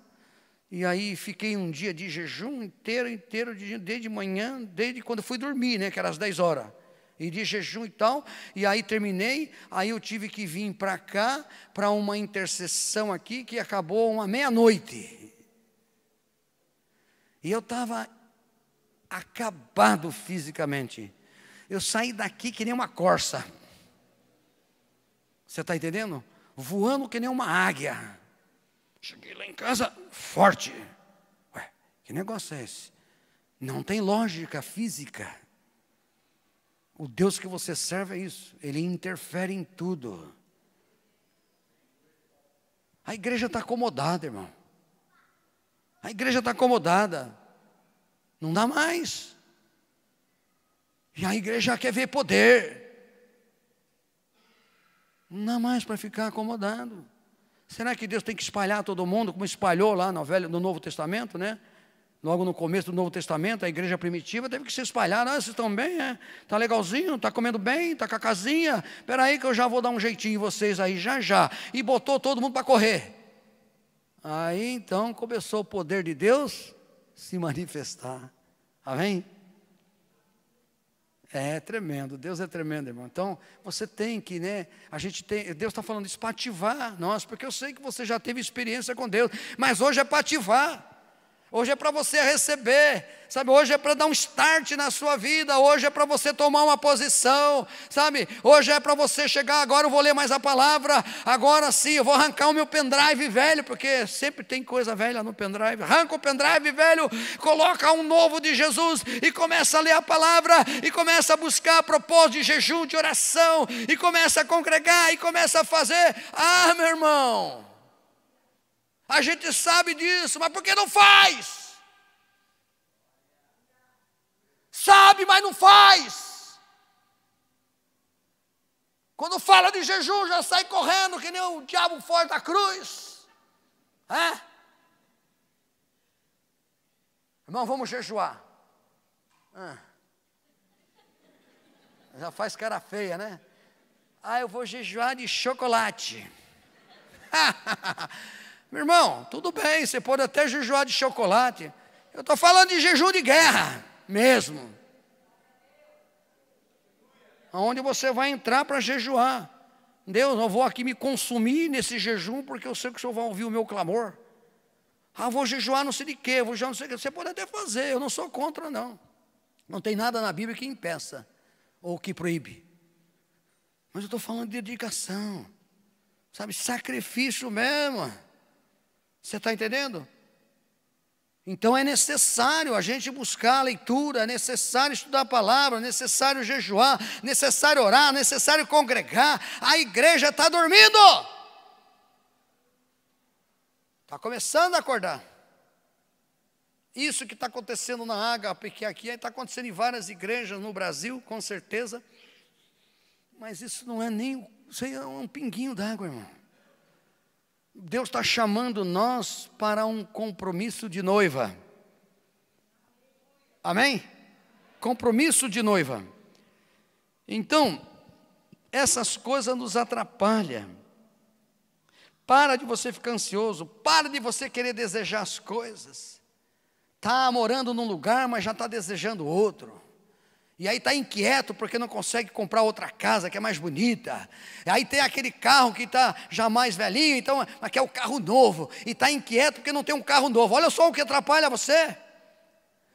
e aí fiquei um dia de jejum inteiro, desde manhã, desde quando fui dormir, né, que era às 10 horas, e de jejum e tal, e aí terminei, aí eu tive que vir para cá, para uma intercessão aqui, que acabou uma meia-noite, e eu estava acabado fisicamente. Eu saí daqui que nem uma corça. Você está entendendo? Voando que nem uma águia. Cheguei lá em casa forte. Ué, que negócio é esse? Não tem lógica física. O Deus que você serve é isso. Ele interfere em tudo. A igreja está acomodada, irmão. A igreja está acomodada. Não dá mais. E a igreja quer ver poder. Não dá mais para ficar acomodado. Será que Deus tem que espalhar todo mundo, como espalhou lá no Novo Testamento, né? Logo no começo do Novo Testamento, a igreja primitiva teve que se espalhar. Vocês estão bem, é? Está legalzinho, está comendo bem, está com a casinha. Espera aí que eu já vou dar um jeitinho em vocês aí, já. E botou todo mundo para correr. Aí então começou o poder de Deus se manifestar. Amém? É tremendo, Deus é tremendo, irmão. Então, você tem que, né, Deus está falando isso para ativar nós, porque eu sei que você já teve experiência com Deus, mas hoje é para ativar. Hoje é para você receber, sabe? Hoje é para dar um start na sua vida. Hoje é para você tomar uma posição, sabe? Hoje é para você chegar, agora eu vou ler mais a palavra. Agora sim, eu vou arrancar o meu pendrive velho, porque sempre tem coisa velha no pendrive. Arranca o pendrive velho, coloca um novo de Jesus e começa a ler a palavra e começa a buscar propósito de jejum, de oração e começa a congregar e começa a fazer. Ah, meu irmão, a gente sabe disso, mas por que não faz? Sabe, mas não faz. Quando fala de jejum, já sai correndo que nem o diabo fora da cruz. Irmão, vamos jejuar. Já faz cara feia, né? Eu vou jejuar de chocolate. Meu irmão, tudo bem, você pode até jejuar de chocolate. Eu estou falando de jejum de guerra mesmo. Onde você vai entrar para jejuar. Deus, eu vou aqui me consumir nesse jejum, porque eu sei que o Senhor vai ouvir o meu clamor. Ah, vou jejuar não sei de quê, vou jejuar não sei de quê. Você pode até fazer, eu não sou contra, não. Não tem nada na Bíblia que impeça ou que proíbe. Mas eu estou falando de dedicação, sabe, sacrifício mesmo. Você está entendendo? Então é necessário a gente buscar a leitura, é necessário estudar a palavra, é necessário jejuar, é necessário orar, é necessário congregar. A igreja está dormindo. Está começando a acordar. Isso que está acontecendo na Ágape, que aqui está acontecendo em várias igrejas no Brasil, com certeza. Mas isso não é nem, isso é um pinguinho d'água, irmão. Deus está chamando nós para um compromisso de noiva. Amém? Compromisso de noiva. Então, essas coisas nos atrapalham. Para de você ficar ansioso, para de você querer desejar as coisas. Está morando num lugar, mas já está desejando outro. E aí está inquieto porque não consegue comprar outra casa que é mais bonita. E aí tem aquele carro que está já mais velhinho, então aqui é o carro novo. E está inquieto porque não tem um carro novo. Olha só o que atrapalha você.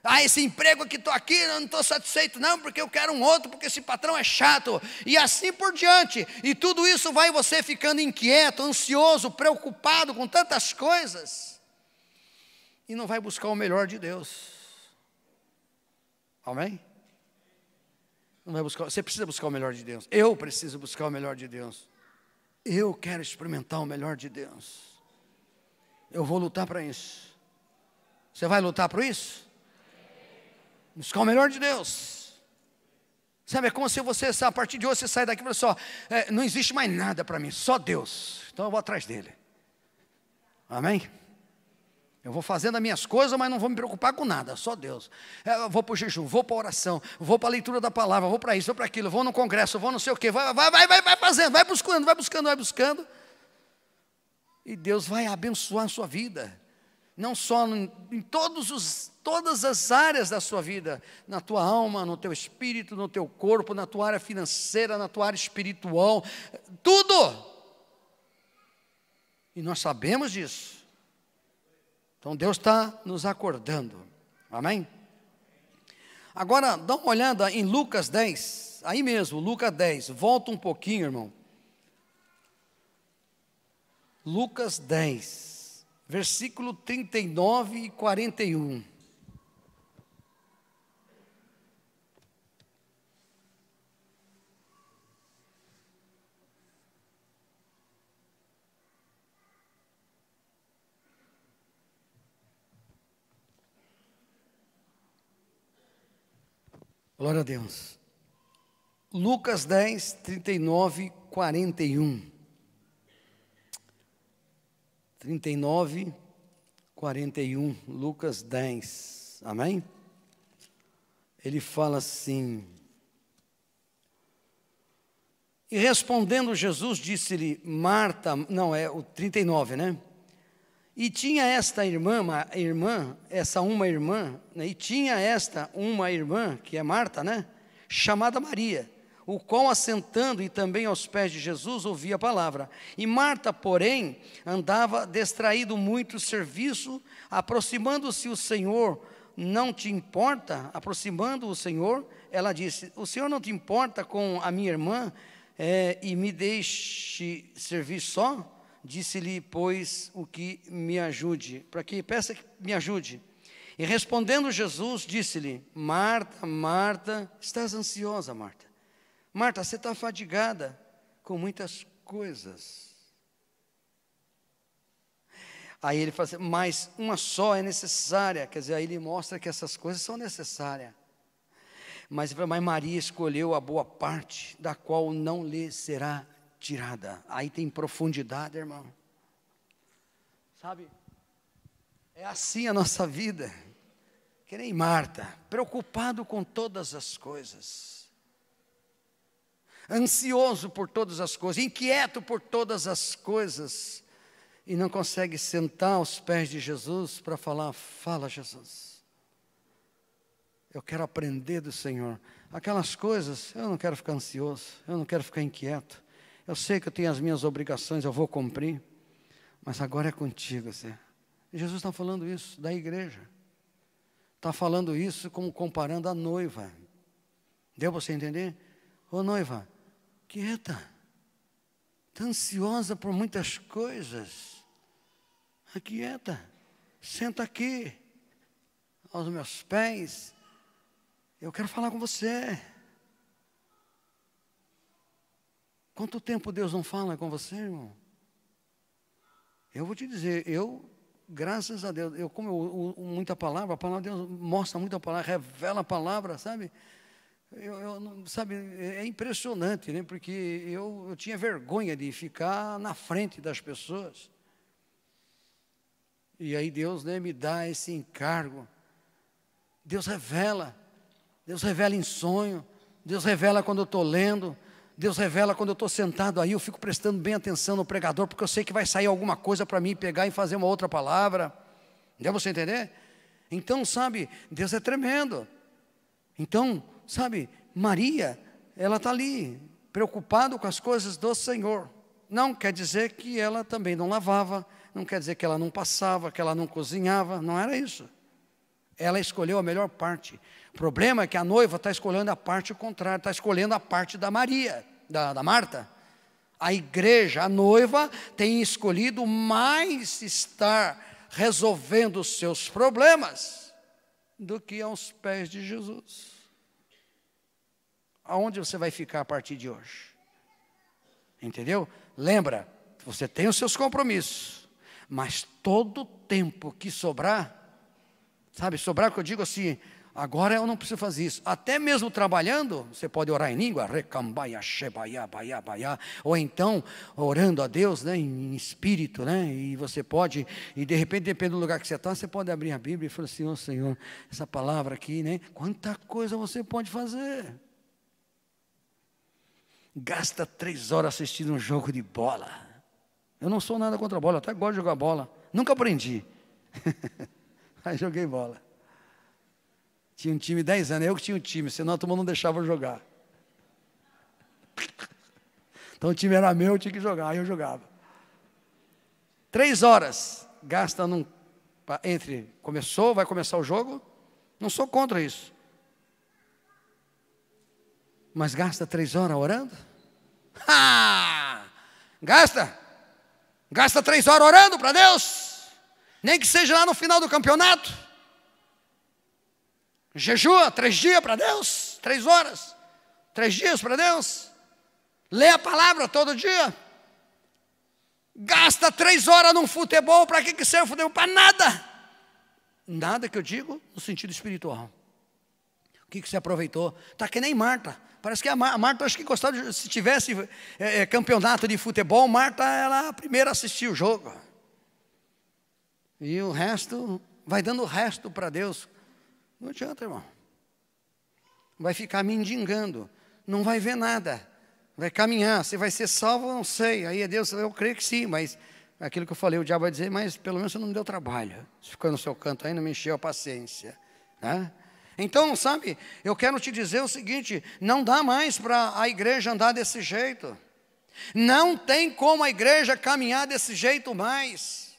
Ah, esse emprego que estou aqui, eu não estou satisfeito não, porque eu quero um outro, porque esse patrão é chato. E assim por diante. E tudo isso vai você ficando inquieto, ansioso, preocupado com tantas coisas. E não vai buscar o melhor de Deus. Amém? Não vai buscar, você precisa buscar o melhor de Deus. Eu preciso buscar o melhor de Deus. Eu quero experimentar o melhor de Deus. Eu vou lutar para isso. Você vai lutar por isso? Buscar o melhor de Deus. Sabe, é como se você, a partir de hoje, você sai daqui e fala assim, ó, não existe mais nada para mim, só Deus. Então eu vou atrás dele. Amém? Eu vou fazendo as minhas coisas, mas não vou me preocupar com nada, só Deus. Eu vou para o jejum, vou para a oração, vou para a leitura da palavra, vou para isso, vou para aquilo, vou no congresso, vou não sei o quê. Vai fazendo, vai buscando. E Deus vai abençoar a sua vida. Não só em todas as áreas da sua vida. Na tua alma, no teu espírito, no teu corpo, na tua área financeira, na tua área espiritual. Tudo. E nós sabemos disso. Então Deus está nos acordando, amém? Agora dá uma olhada em Lucas 10, aí mesmo, Lucas 10, volta um pouquinho, irmão. Lucas 10, versículo 39 e 41. Glória a Deus. Lucas 10, 39, 41. 39, 41. Lucas 10. Amém? Ele fala assim. E respondendo Jesus, disse-lhe Marta, não, é o 39, né? E tinha esta uma irmã, que é Marta, né? Chamada Maria, o qual assentando e também aos pés de Jesus ouvia a palavra. E Marta, porém, andava distraído muito serviço, aproximando-se o Senhor, não te importa? Aproximando o Senhor, ela disse, o Senhor não te importa com a minha irmã e me deixe servir só? Disse-lhe, pois, o que me ajude, para que peça que me ajude. E respondendo Jesus, disse-lhe, Marta, Marta, estás ansiosa, Marta. Marta, você está fadigada com muitas coisas. Aí ele fala assim, mas uma só é necessária. Quer dizer, aí ele mostra que essas coisas são necessárias. Mas Maria escolheu a boa parte, da qual não lhe será tirada. Aí tem profundidade, irmão. Sabe? É assim a nossa vida. Que nem Marta, preocupado com todas as coisas. Ansioso por todas as coisas, inquieto por todas as coisas. E não consegue sentar aos pés de Jesus para falar, fala Jesus. Eu quero aprender do Senhor. Aquelas coisas, eu não quero ficar ansioso, eu não quero ficar inquieto. Eu sei que eu tenho as minhas obrigações, eu vou cumprir. Mas agora é contigo, Senhor. Jesus está falando isso da igreja. Está falando isso como comparando a noiva. Deu para você entender? Ô noiva, quieta. Está ansiosa por muitas coisas. Aquieta. Senta aqui. Aos meus pés. Eu quero falar com você. Quanto tempo Deus não fala com você, irmão? Eu vou te dizer, graças a Deus, como eu uso muita palavra, a palavra de Deus mostra muita palavra, revela a palavra, sabe? Sabe, é impressionante, né? Porque eu tinha vergonha de ficar na frente das pessoas. E aí Deus, né, me dá esse encargo. Deus revela em sonho, Deus revela quando eu estou lendo, Deus revela quando eu estou sentado aí, eu fico prestando bem atenção no pregador, porque eu sei que vai sair alguma coisa para mim pegar e fazer uma outra palavra. Deu para você entender? Então, sabe, Deus é tremendo. Então, sabe, Maria, ela está ali, preocupada com as coisas do Senhor. Não quer dizer que ela também não lavava, não quer dizer que ela não passava, que ela não cozinhava, não era isso. Ela escolheu a melhor parte. O problema é que a noiva está escolhendo a parte contrária, está escolhendo a parte da Maria, da Marta. A igreja, a noiva, tem escolhido mais estar resolvendo os seus problemas do que aos pés de Jesus. Aonde você vai ficar a partir de hoje? Entendeu? Lembra, você tem os seus compromissos, mas todo o tempo que sobrar, sabe, sobrar que eu digo assim, agora eu não preciso fazer isso. Até mesmo trabalhando, você pode orar em língua, recambaia, shebaia, baia, baia, ou então orando a Deus, né, em espírito, né, e você pode, e de repente, depende do lugar que você está, você pode abrir a Bíblia e falar assim, Senhor, essa palavra aqui, né, quanta coisa você pode fazer. Gasta 3 horas assistindo um jogo de bola. Eu não sou nada contra a bola, eu até gosto de jogar bola. Nunca aprendi. Aí joguei bola. Tinha um time 10 anos, eu que tinha um time, senão a turma não deixava eu jogar. Então o time era meu, eu tinha que jogar, aí eu jogava. 3 horas, gasta entre, vai começar o jogo, não sou contra isso. Mas gasta 3 horas orando? Gasta 3 horas orando para Deus, nem que seja lá no final do campeonato. Jejua 3 dias para Deus, 3 horas, 3 dias para Deus. Lê a palavra todo dia. Gasta 3 horas num futebol, para que serve o futebol? Para nada. Nada que eu digo no sentido espiritual. O que você aproveitou? Está que nem Marta. Parece que a Marta, acho que gostava, se tivesse campeonato de futebol, Marta era a primeira a assistir o jogo. E o resto, vai dando o resto para Deus. Não adianta, irmão. Vai ficar mendigando, não vai ver nada. Vai caminhar, você vai ser salvo, não sei. Aí é Deus, eu creio que sim, mas aquilo que eu falei, o diabo vai dizer, mas pelo menos você não me deu trabalho. Você ficou no seu canto aí, não me encheu a paciência, né? Então, sabe, eu quero te dizer o seguinte, não dá mais para a igreja andar desse jeito. Não tem como a igreja caminhar desse jeito mais.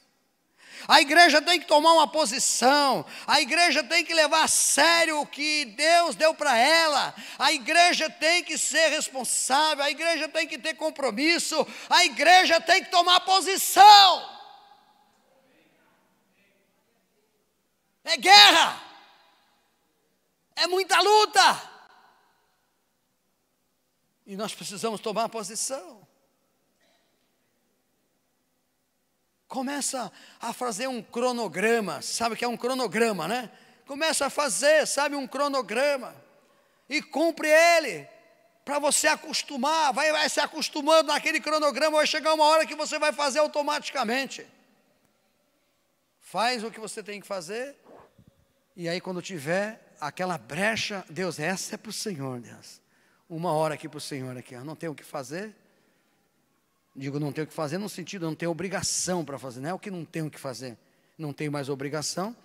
A igreja tem que tomar uma posição, a igreja tem que levar a sério o que Deus deu para ela, a igreja tem que ser responsável, a igreja tem que ter compromisso, a igreja tem que tomar posição. É guerra. É muita luta. E nós precisamos tomar posição. Começa a fazer um cronograma. Sabe o que é um cronograma, né? Começa a fazer, sabe, um cronograma. E cumpre ele. Para você acostumar. Vai se acostumando naquele cronograma. Vai chegar uma hora que você vai fazer automaticamente. Faz o que você tem que fazer. E aí quando tiver aquela brecha, Deus, essa é para o Senhor, Deus. Uma hora aqui para o Senhor, aqui, ó. Não tenho o que fazer. Digo, não tenho o que fazer no sentido, não tenho obrigação para fazer. Não é o que não tenho o que fazer. Não tenho mais obrigação.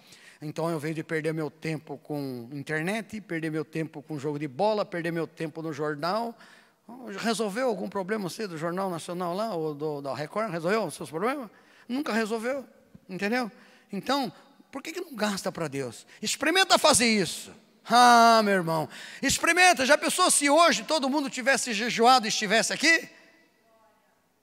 Então eu venho de perder meu tempo com internet, perder meu tempo com jogo de bola, perder meu tempo no jornal. Resolveu algum problema você do Jornal Nacional lá, ou da Record? Resolveu os seus problemas? Nunca resolveu, entendeu? Então, por que não gasta para Deus? Experimenta fazer isso. Ah, meu irmão, experimenta. Já pensou se hoje todo mundo tivesse jejuado e estivesse aqui?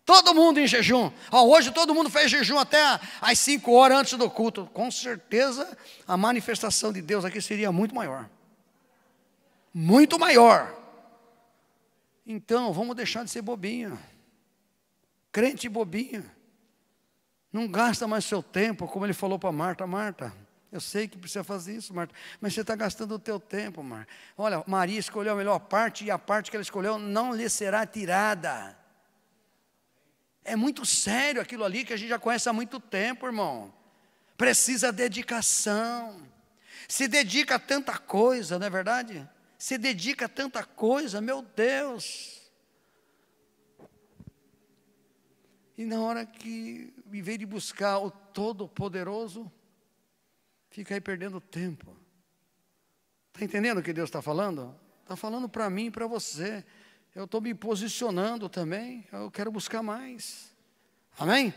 Todo mundo em jejum. Hoje todo mundo fez jejum até às 5 horas antes do culto. Com certeza a manifestação de Deus aqui seria muito maior. Muito maior. Então, vamos deixar de ser bobinho. Crente bobinho. Não gasta mais seu tempo, como ele falou para Marta. Marta, eu sei que precisa fazer isso, Marta, mas você está gastando o teu tempo, Marta. Olha, Maria escolheu a melhor parte, e a parte que ela escolheu não lhe será tirada. É muito sério aquilo ali que a gente já conhece há muito tempo, irmão. Precisa dedicação. Se dedica a tanta coisa, não é verdade? Se dedica a tanta coisa, meu Deus. E na hora que, em vez de buscar o Todo-Poderoso, fica aí perdendo tempo. Está entendendo o que Deus está falando? Está falando para mim e para você. Eu estou me posicionando também. Eu quero buscar mais. Amém?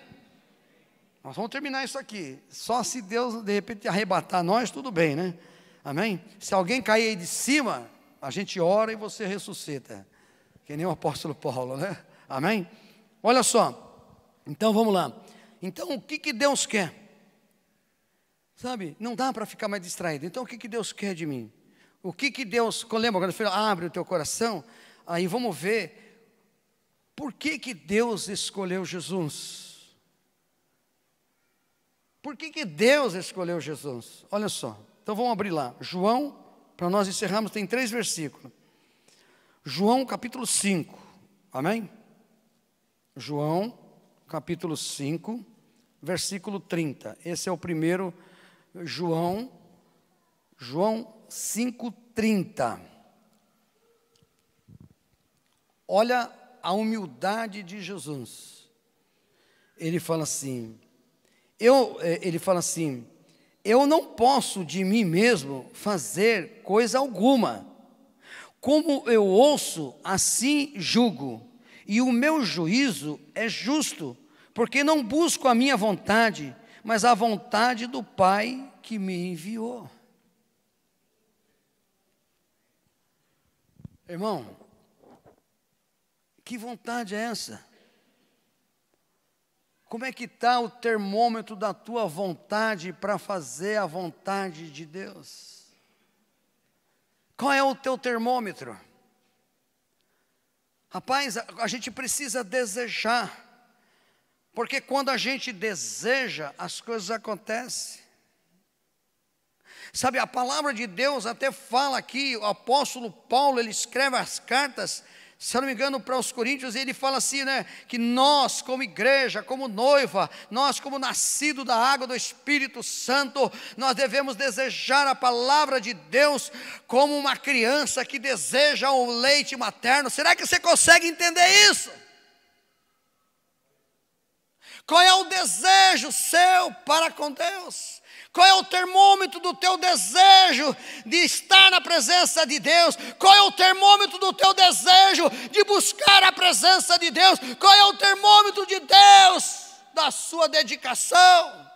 Nós vamos terminar isso aqui. Só se Deus, de repente, arrebatar nós, tudo bem, né? Amém? Se alguém cair aí de cima, a gente ora e você ressuscita. Que nem o apóstolo Paulo, né? Amém? Olha só. Então, vamos lá. Então, o que Deus quer? Sabe? Não dá para ficar mais distraído. Então, o que Deus quer de mim? O que Deus... Lembra quando ele falou, abre o teu coração? Aí vamos ver por que Deus escolheu Jesus. Por que Deus escolheu Jesus? Olha só, então vamos abrir lá. João, para nós encerrarmos, tem 3 versículos. João capítulo 5, amém? João capítulo 5, versículo 30. Esse é o primeiro, João 5:30. Olha a humildade de Jesus. Ele fala assim, eu não posso de mim mesmo fazer coisa alguma. Como eu ouço, assim julgo. E o meu juízo é justo, porque não busco a minha vontade, mas a vontade do Pai que me enviou. Irmão, que vontade é essa? Como é que está o termômetro da tua vontade para fazer a vontade de Deus? Qual é o teu termômetro? Rapaz, a gente precisa desejar, porque quando a gente deseja, as coisas acontecem. Sabe, a palavra de Deus até fala aqui, o apóstolo Paulo, ele escreve as cartas, se eu não me engano, para os coríntios, e ele fala assim, né, que nós como igreja, como noiva, nós como nascido da água do Espírito Santo, nós devemos desejar a palavra de Deus como uma criança que deseja o leite materno. Será que você consegue entender isso? Qual é o desejo seu para com Deus? Qual é o termômetro do teu desejo de estar na presença de Deus? Qual é o termômetro do teu desejo de buscar a presença de Deus? Qual é o termômetro de Deus da sua dedicação?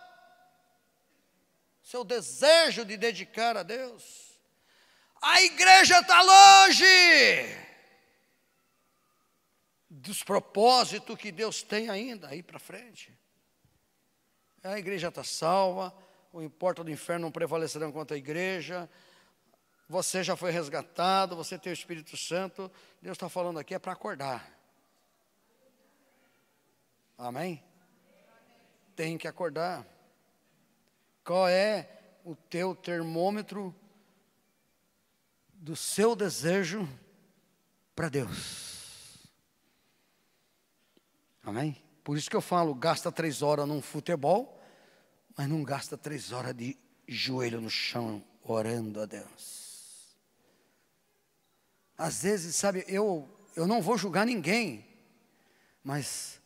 Seu desejo de dedicar a Deus. A igreja está longe dos propósitos que Deus tem ainda aí para frente. A igreja está salva. O porta do inferno não prevalecerão contra a igreja. Você já foi resgatado, você tem o Espírito Santo. Deus está falando aqui é para acordar. Amém? Tem que acordar. Qual é o teu termômetro do seu desejo para Deus? Amém? Por isso que eu falo, gasta 3 horas num futebol, mas não gasta 3 horas de joelho no chão, orando a Deus. Às vezes, sabe, eu não vou julgar ninguém, mas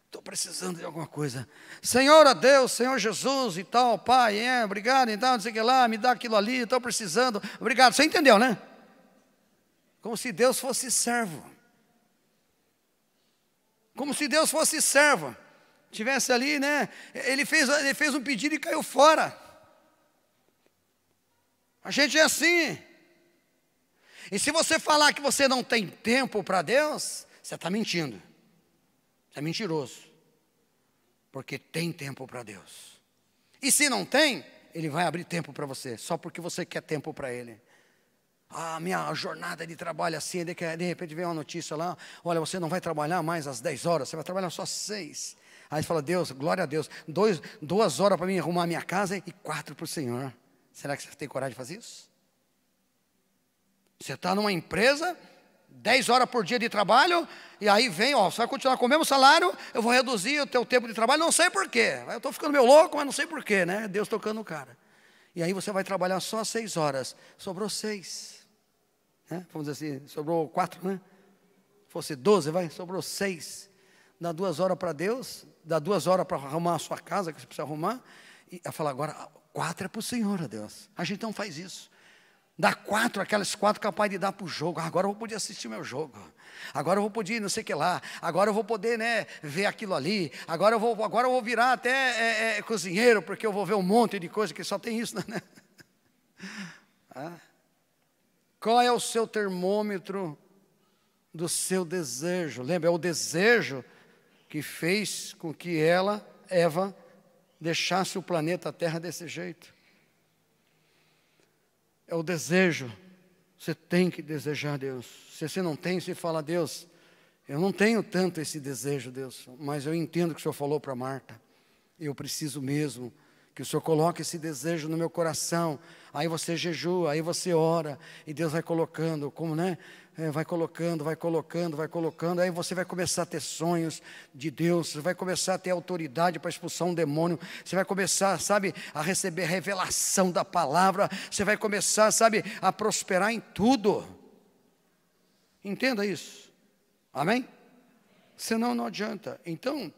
estou precisando de alguma coisa. Senhor, a Deus, Senhor Jesus e tal, Pai, obrigado e tal, não sei o que lá, me dá aquilo ali, estou precisando. Obrigado, você entendeu, né? Como se Deus fosse servo. Como se Deus fosse servo. tivesse ali, né? Ele fez um pedido e caiu fora. A gente é assim. E se você falar que você não tem tempo para Deus, você está mentindo. Você é mentiroso. Porque tem tempo para Deus. E se não tem, Ele vai abrir tempo para você, só porque você quer tempo para Ele. Ah, minha jornada de trabalho assim, de repente vem uma notícia lá, olha, você não vai trabalhar mais às 10 horas, você vai trabalhar só às 6. Aí você fala, Deus, glória a Deus, 2 horas para mim arrumar a minha casa e 4 para o Senhor. Será que você tem coragem de fazer isso? Você está numa empresa, 10 horas por dia de trabalho, e aí vem, ó, você vai continuar com o mesmo salário, eu vou reduzir o teu tempo de trabalho, não sei porquê. Eu estou ficando meio louco, mas não sei porquê, né? Deus tocando o cara. E aí você vai trabalhar só 6 horas, sobrou 6. Né? Vamos dizer assim, sobrou 4, né? Se fosse 12, sobrou 6. Dá 2 horas para Deus, dá 2 horas para arrumar a sua casa, que você precisa arrumar, e ela fala, agora 4 é para o Senhor, ó Deus. A gente não faz isso. Dá 4, aquelas 4 capazes de dar para o jogo. Agora eu vou poder assistir meu jogo. Agora eu vou poder não sei o que lá. Agora eu vou poder, né, ver aquilo ali. Agora eu vou virar até cozinheiro, porque eu vou ver um monte de coisa que só tem isso, né? Qual é o seu termômetro do seu desejo? Lembra, é o desejo que fez com que Eva, deixasse o planeta Terra desse jeito. É o desejo. Você tem que desejar Deus. Se você não tem, você fala, Deus, eu não tenho tanto esse desejo, Deus, mas eu entendo que o Senhor falou para Marta. Eu preciso mesmo que o Senhor coloque esse desejo no meu coração. Aí você jejua, aí você ora, e Deus vai colocando, como, né? Vai colocando, aí você vai começar a ter sonhos de Deus, você vai começar a ter autoridade para expulsar um demônio, você vai começar, sabe, a receber revelação da palavra, você vai começar, sabe, a prosperar em tudo. Entenda isso, amém? Senão não adianta. Então,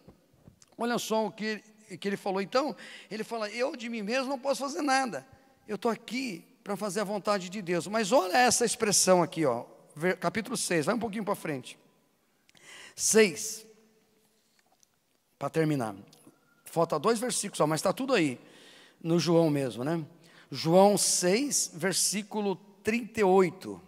olha só o que ele falou. Então, ele fala, eu de mim mesmo não posso fazer nada, eu estou aqui para fazer a vontade de Deus. Mas olha essa expressão aqui, ó. Capítulo 6, vai um pouquinho para frente. 6, para terminar. Falta 2 versículos só, mas está tudo aí, no João mesmo, né? João 6, versículo 38.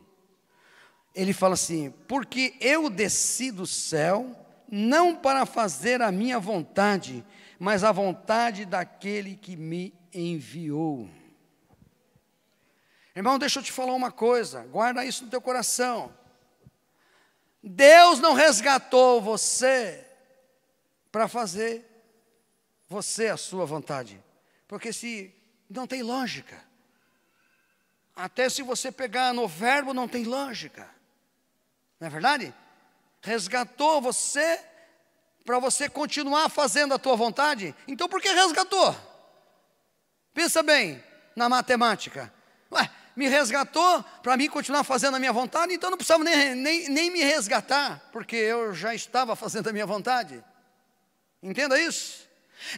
Ele fala assim, porque eu desci do céu, não para fazer a minha vontade, mas a vontade daquele que me enviou. Irmão, deixa eu te falar uma coisa, guarda isso no teu coração. Deus não resgatou você para fazer você a sua vontade, porque se não tem lógica. Até se você pegar no verbo não tem lógica. Não é verdade? Resgatou você para você continuar fazendo a tua vontade. Então por que resgatou? Pensa bem na matemática. Ué, me resgatou para mim continuar fazendo a minha vontade, então não precisava nem me resgatar, porque eu já estava fazendo a minha vontade. Entenda isso.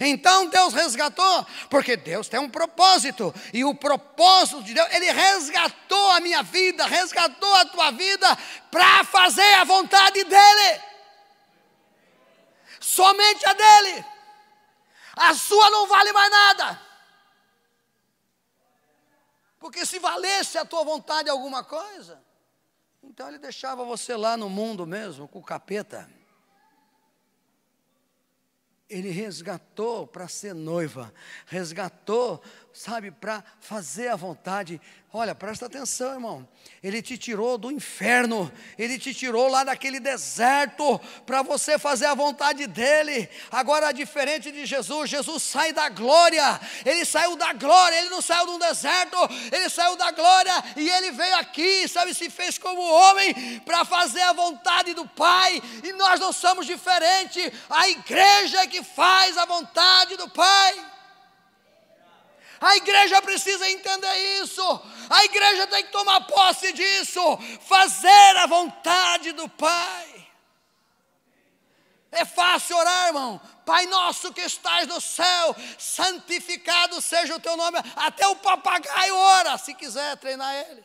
Então Deus resgatou, porque Deus tem um propósito, e o propósito de Deus, Ele resgatou a minha vida, resgatou a tua vida, para fazer a vontade dEle, somente a dEle, a sua não vale mais nada, porque se valesse a tua vontade alguma coisa, então Ele deixava você lá no mundo mesmo, com o capeta. Ele resgatou para ser noiva, resgatou, sabe, para fazer a vontade. Olha, presta atenção, irmão. Ele te tirou do inferno, Ele te tirou lá daquele deserto, para você fazer a vontade dEle. Agora, diferente de Jesus, Jesus sai da glória, Ele saiu da glória, Ele não saiu de um deserto, Ele saiu da glória, e Ele veio aqui, sabe, se fez como homem, para fazer a vontade do Pai, e nós não somos diferentes, a igreja é que faz a vontade do Pai. A igreja precisa entender isso, a igreja tem que tomar posse disso, fazer a vontade do Pai. É fácil orar, irmão. Pai nosso que estás no céu, santificado seja o teu nome. Até o papagaio ora, se quiser treinar ele.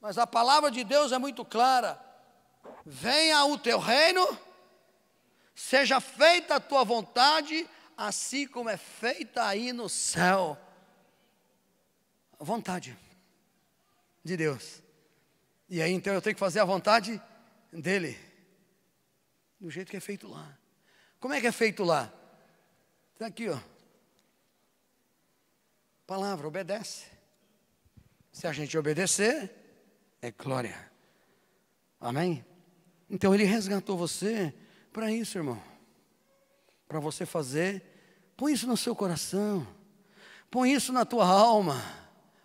Mas a palavra de Deus é muito clara. Venha o teu reino, Seja feita a tua vontade, assim como é feita aí no céu. A vontade de Deus. E aí então eu tenho que fazer a vontade dele, do jeito que é feito lá. Como é que é feito lá? Está aqui, ó. Palavra, obedece. Se a gente obedecer, é glória. Amém? Então ele resgatou você para isso, irmão. Para você fazer. Põe isso no seu coração. Põe isso na tua alma.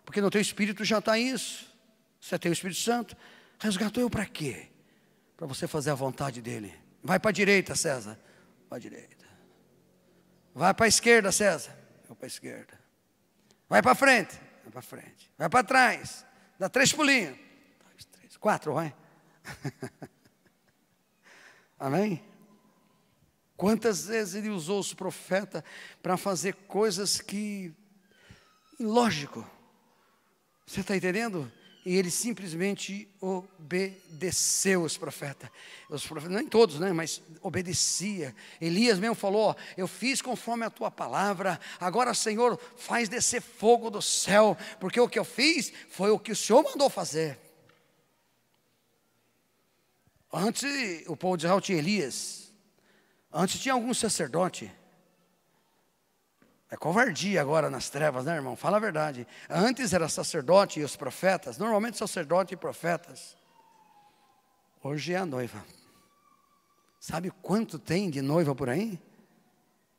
Porque no teu espírito já está isso. Você tem o Espírito Santo. Resgatou eu para quê? Para você fazer a vontade dele. Vai para a direita, César. Para a direita. Vai para a esquerda, César. Vai para a esquerda. Vai para frente. Vai para frente. Vai para trás. Dá 3 pulinhos. 2, 3, 4, vai. Amém? Quantas vezes ele usou os profetas para fazer coisas que, ilógico. Você está entendendo? E ele simplesmente obedeceu os profetas. Os profetas, nem todos, né? Mas obedecia. Elias mesmo falou, ó, eu fiz conforme a tua palavra. Agora, Senhor, faz descer fogo do céu. Porque o que eu fiz foi o que o Senhor mandou fazer. Antes, o povo de Israel tinha Elias. Antes tinha algum sacerdote. É covardia agora nas trevas, né, irmão? Fala a verdade. Antes era sacerdote e os profetas. Normalmente sacerdote e profetas. Hoje é a noiva. Sabe quanto tem de noiva por aí?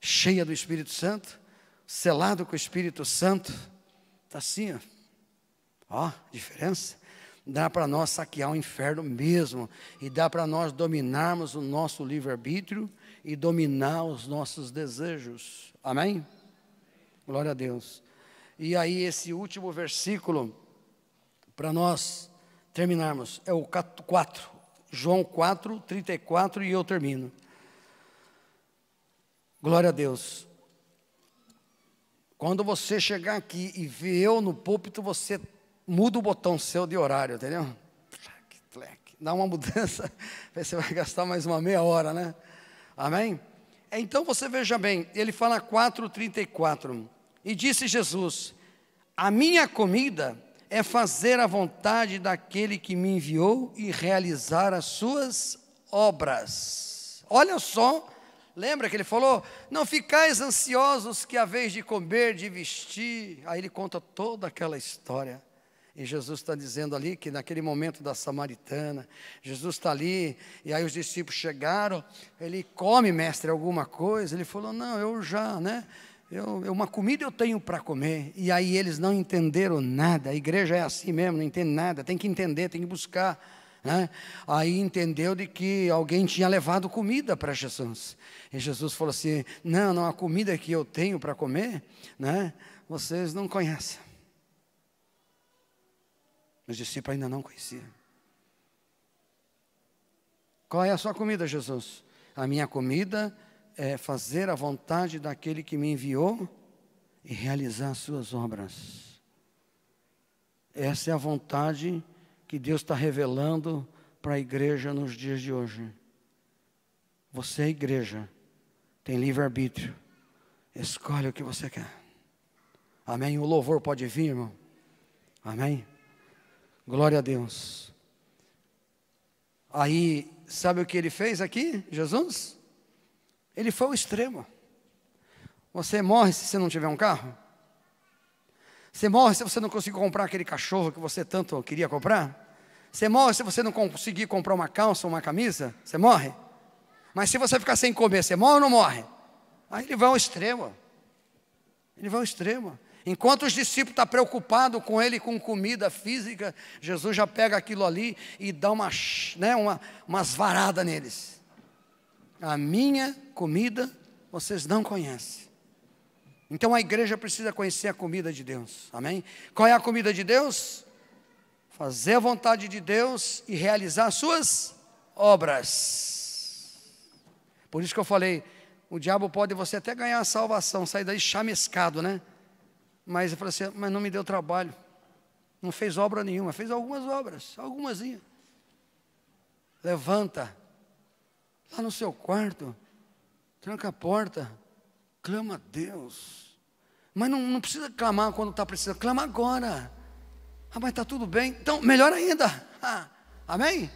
Cheia do Espírito Santo. Selado com o Espírito Santo. Está assim, ó. Ó, diferença. Dá para nós saquear o inferno mesmo. E dá para nós dominarmos o nosso livre-arbítrio. E dominar os nossos desejos. Amém? Glória a Deus. E aí esse último versículo, para nós terminarmos, é o 4. João 4, 34 e eu termino. Glória a Deus. Quando você chegar aqui e ver eu no púlpito, você muda o botão seu de horário, entendeu? Dá uma mudança, você vai gastar mais uma meia hora, né? Amém? Então você veja bem, ele fala 4:34, e disse Jesus, a minha comida é fazer a vontade daquele que me enviou e realizar as suas obras. Olha só, lembra que ele falou, não ficais ansiosos que a vez de comer, de vestir, aí ele conta toda aquela história. E Jesus está dizendo ali que naquele momento da samaritana, Jesus está ali, e aí os discípulos chegaram, ele come, mestre, alguma coisa? Ele falou, não, eu já, né, uma comida eu tenho para comer. E aí eles não entenderam nada, a igreja é assim mesmo, não entende nada, tem que entender, tem que buscar, né? Aí entendeu de que alguém tinha levado comida para Jesus. E Jesus falou assim, não, a comida que eu tenho para comer, né, vocês não conhecem. Os discípulos ainda não conheciam. Qual é a sua comida, Jesus? A minha comida é fazer a vontade daquele que me enviou e realizar as suas obras. Essa é a vontade que Deus está revelando para a igreja nos dias de hoje. Você, igreja, tem livre-arbítrio. Escolhe o que você quer. Amém? O louvor pode vir, irmão? Amém? Glória a Deus. Aí, sabe o que ele fez aqui, Jesus? Ele foi ao extremo. Você morre se você não tiver um carro? Você morre se você não conseguir comprar aquele cachorro que você tanto queria comprar? Você morre se você não conseguir comprar uma calça ou uma camisa? Você morre? Mas se você ficar sem comer, você morre ou não morre? Aí ele vai ao extremo. Ele vai ao extremo. Enquanto os discípulos estão preocupados com ele, com comida física, Jesus já pega aquilo ali e dá umas varadas neles. A minha comida vocês não conhecem. Então a igreja precisa conhecer a comida de Deus. Amém? Qual é a comida de Deus? Fazer a vontade de Deus e realizar as suas obras. Por isso que eu falei, o diabo pode você até ganhar a salvação, sair daí chamescado, né? Mas eu falei assim, mas não me deu trabalho. Não fez obra nenhuma, fez algumas obras, algumasinha. Levanta, lá no seu quarto, tranca a porta, clama a Deus. Mas não precisa clamar quando está precisando, clama agora. Ah, mas está tudo bem, então melhor ainda. Amém?